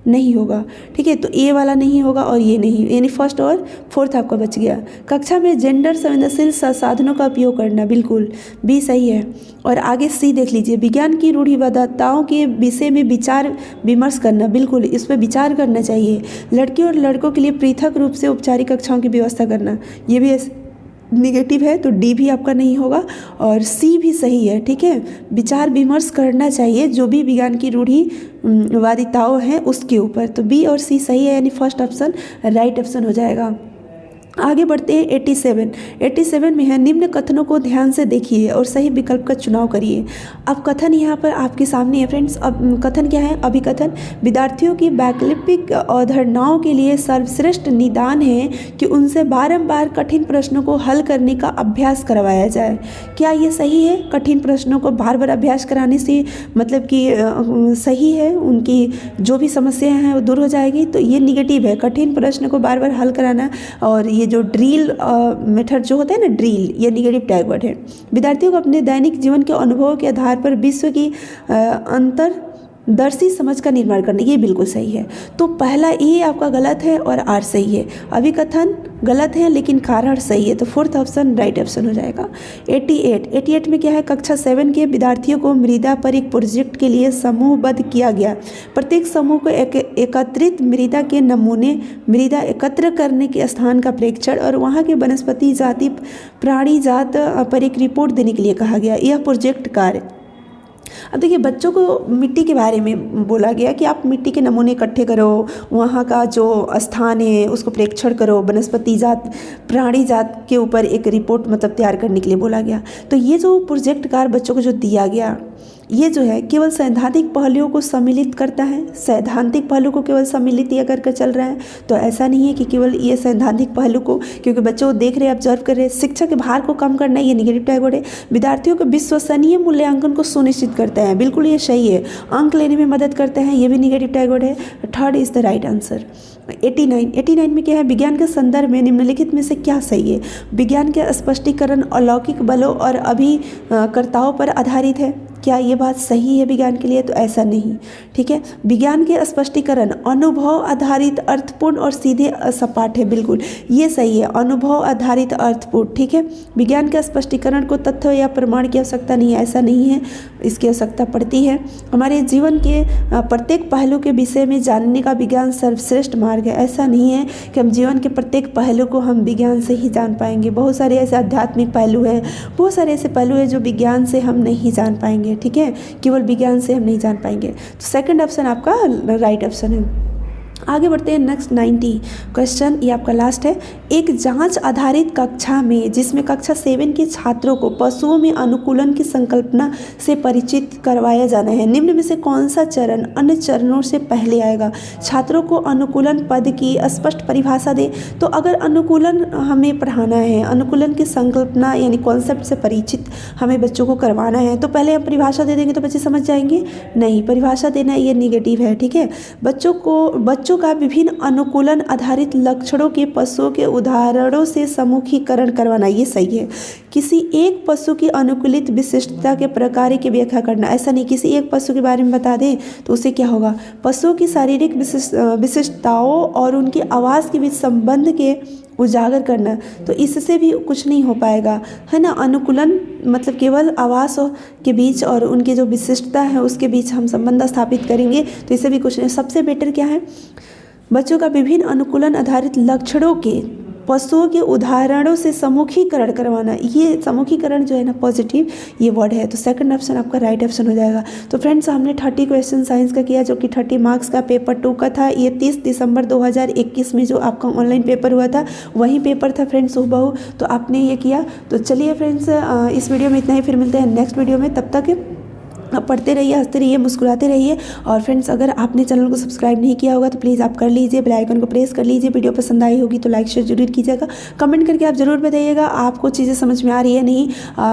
नहीं होगा। ठीक है, तो ए वाला नहीं होगा और ये नहीं, यानी फर्स्ट और फोर्थ आपका बच गया। कक्षा में जेंडर संवेदनशील साधनों का उपयोग करना, बिल्कुल बी सही है। और आगे सी देख लीजिए, विज्ञान की रूढ़िवादिताओं के विषय में विचार विमर्श करना, बिल्कुल इस पर विचार करना चाहिए। लड़कियों और लड़कों के लिए पृथक रूप से औपचारिक कक्षाओं की व्यवस्था करना, ये भी निगेटिव है, तो डी भी आपका नहीं होगा और सी भी सही है। ठीक है, विचार विमर्श करना चाहिए जो भी विज्ञान की रूढ़िवादिताओं हैं उसके ऊपर, तो बी और सी सही है, यानी फर्स्ट ऑप्शन राइट ऑप्शन हो जाएगा। आगे बढ़ते हैं 87 में है, निम्न कथनों को ध्यान से देखिए और सही विकल्प का चुनाव करिए। अब कथन यहाँ पर आपके सामने है फ्रेंड्स। अब कथन क्या है? अभिकथन, विद्यार्थियों की वैकल्पिक अवधारणाओं के लिए सर्वश्रेष्ठ निदान है कि उनसे बारंबार कठिन प्रश्नों को हल करने का अभ्यास करवाया जाए। क्या ये सही है? कठिन प्रश्नों को बार बार अभ्यास कराने से मतलब कि सही है, उनकी जो भी समस्याएं हैं वो दूर हो जाएगी, तो ये निगेटिव है। कठिन प्रश्न को बार बार हल कराना और ये जो ड्रिल मेथड जो होता है ना, ड्रिल, ये निगेटिव टैग वर्ड है। विद्यार्थियों को अपने दैनिक जीवन के अनुभव के आधार पर विश्व की अंतर्दर्शी समझ का निर्माण करना, ये बिल्कुल सही है। तो पहला ए आपका गलत है और आर सही है। अभिकथन गलत है लेकिन कारण सही है, तो फोर्थ ऑप्शन राइट ऑप्शन हो जाएगा। 88 में क्या है? कक्षा 7 के विद्यार्थियों को मृदा पर एक प्रोजेक्ट के लिए समूहबद्ध किया गया। प्रत्येक समूह को एकत्रित मृदा के नमूने, मृदा एकत्र करने के स्थान का प्रेक्षण और वहाँ के वनस्पति जाति, प्राणी जात पर एक रिपोर्ट देने के लिए कहा गया। यह प्रोजेक्ट कार्य, अब देखिए बच्चों को मिट्टी के बारे में बोला गया कि आप मिट्टी के नमूने इकट्ठे करो, वहाँ का जो स्थान है उसको प्रेक्षण करो, वनस्पति जात, प्राणी जात के ऊपर एक रिपोर्ट मतलब तैयार करने के लिए बोला गया। तो ये जो प्रोजेक्ट कार्य बच्चों को जो दिया गया, ये जो है केवल सैद्धांतिक पहलुओं को सम्मिलित करता है। सैद्धांतिक पहलू को केवल सम्मिलित ये करके चल रहा है, तो ऐसा नहीं है कि केवल ये सैद्धांतिक पहलू को, क्योंकि बच्चों देख रहे हैं, ऑब्जर्व कर रहे हैं। शिक्षा के भार को कम करना, ये निगेटिव टैग वर्ड है। विद्यार्थियों को विश्वसनीय मूल्यांकन को सुनिश्चित करते हैं, बिल्कुल ये सही है। अंक लेने में मदद करते हैं, ये भी निगेटिव टैग वर्ड है। Third is the right answer. 89 में क्या है? विज्ञान के संदर्भ में निम्नलिखित में से क्या सही है? विज्ञान के स्पष्टीकरण अलौकिक बलों और अभिकर्ताओं पर आधारित है। क्या ये बात सही है विज्ञान के लिए? तो ऐसा नहीं। ठीक है, विज्ञान के स्पष्टीकरण अनुभव आधारित, अर्थपूर्ण और सीधे सपाट है, बिल्कुल ये सही है। अनुभव आधारित, अर्थपूर्ण। ठीक है, विज्ञान के स्पष्टीकरण को तथ्य या प्रमाण की आवश्यकता नहीं है, ऐसा नहीं है, इसकी आवश्यकता पड़ती है। हमारे जीवन के प्रत्येक पहलू के विषय में जानने का विज्ञान सर्वश्रेष्ठ मार्ग है। ऐसा नहीं है कि हम जीवन के प्रत्येक पहलू को हम विज्ञान से ही जान पाएंगे। बहुत सारे ऐसे आध्यात्मिक पहलू हैं, बहुत सारे ऐसे पहलू हैं जो विज्ञान से हम नहीं जान पाएंगे। ठीक है, केवल विज्ञान से हम नहीं जान पाएंगे। तो सेकंड ऑप्शन आपका राइट ऑप्शन है। आगे बढ़ते हैं नेक्स्ट 90 क्वेश्चन, ये आपका लास्ट है। एक जांच आधारित कक्षा में जिसमें कक्षा 7 के छात्रों को पशुओं में अनुकूलन की संकल्पना से परिचित करवाया जाना है, निम्न में से कौन सा चरण अन्य चरणों से पहले आएगा? छात्रों को अनुकूलन पद की स्पष्ट परिभाषा दे। तो अगर अनुकूलन हमें पढ़ाना है, अनुकूलन की संकल्पना यानी कॉन्सेप्ट से परिचित हमें बच्चों को करवाना है, तो पहले हम परिभाषा दे देंगे तो बच्चे समझ जाएंगे? नहीं, परिभाषा देना ये निगेटिव है, ठीक है। बच्चों का विभिन्न अनुकूलन आधारित लक्षणों के पशुओं के उदाहरणों से सम्मुखीकरण करवाना, ये सही है। किसी एक पशु की अनुकूलित विशिष्टता के प्रकार की व्याख्या करना, ऐसा नहीं किसी एक पशु के बारे में बता दें तो उससे क्या होगा? पशुओं की शारीरिक विशिष्टताओं और उनकी आवाज़ के बीच संबंध के उजागर करना, तो इससे भी कुछ नहीं हो पाएगा, है ना। अनुकूलन मतलब केवल आवाज़ के बीच और उनकी जो विशिष्टता है उसके बीच हम संबंध स्थापित करेंगे तो इससे भी कुछ नहीं। सबसे बेटर क्या है? बच्चों का विभिन्न अनुकूलन आधारित लक्षणों के पशुओं के उदाहरणों से सम्मुखीकरण करवाना, ये सम्मुखीकरण जो है ना पॉजिटिव ये वर्ड है, तो सेकंड ऑप्शन आपका राइट ऑप्शन हो जाएगा। तो फ्रेंड्स हमने 30 क्वेश्चन साइंस का किया जो कि 30 मार्क्स का पेपर 2 का था। ये 30 दिसंबर 2021 में जो आपका ऑनलाइन पेपर हुआ था वही पेपर था फ्रेंड्स हूबहू, तो आपने ये किया। तो चलिए फ्रेंड्स इस वीडियो में इतना ही, फिर मिलते हैं नेक्स्ट वीडियो में। तब तक आप पढ़ते रहिए, हंसते रहिए, मुस्कुराते रहिए। और फ्रेंड्स अगर आपने चैनल को सब्सक्राइब नहीं किया होगा तो प्लीज़ आप कर लीजिए, बेल आइकन को प्रेस कर लीजिए। वीडियो पसंद आई होगी तो लाइक शेयर जरूर कीजिएगा। कमेंट करके आप ज़रूर बताइएगा आपको चीज़ें समझ में आ रही है नहीं।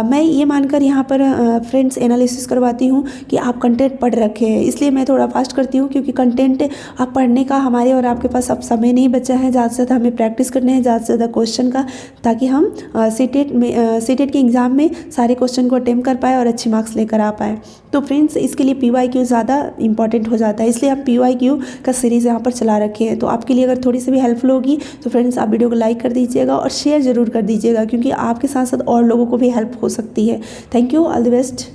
मैं ये मानकर यहाँ पर फ्रेंड्स एनालिसिस करवाती हूँ कि आप कंटेंट पढ़ रखे हैं, इसलिए मैं थोड़ा फास्ट करती हूँ क्योंकि कंटेंट आप पढ़ने का हमारे और आपके पास अब समय नहीं बचा है। ज़्यादा से ज़्यादा हमें प्रैक्टिस करने हैं, ज़्यादा से ज़्यादा क्वेश्चन का, ताकि हम सीटेट के एग्ज़ाम में सारे क्वेश्चन को अटेम्प्ट कर पाए और अच्छे मार्क्स लेकर आ पाए। तो फ्रेंड्स इसके लिए PYQ ज़्यादा इंपॉर्टेंट हो जाता है, इसलिए हम PYQ का सीरीज़ यहाँ पर चला रखे हैं। तो आपके लिए अगर थोड़ी सी भी हेल्पफुल होगी तो फ्रेंड्स आप वीडियो को लाइक कर दीजिएगा और शेयर ज़रूर कर दीजिएगा, क्योंकि आपके साथ साथ और लोगों को भी हेल्प हो सकती है। Thank you, all the best.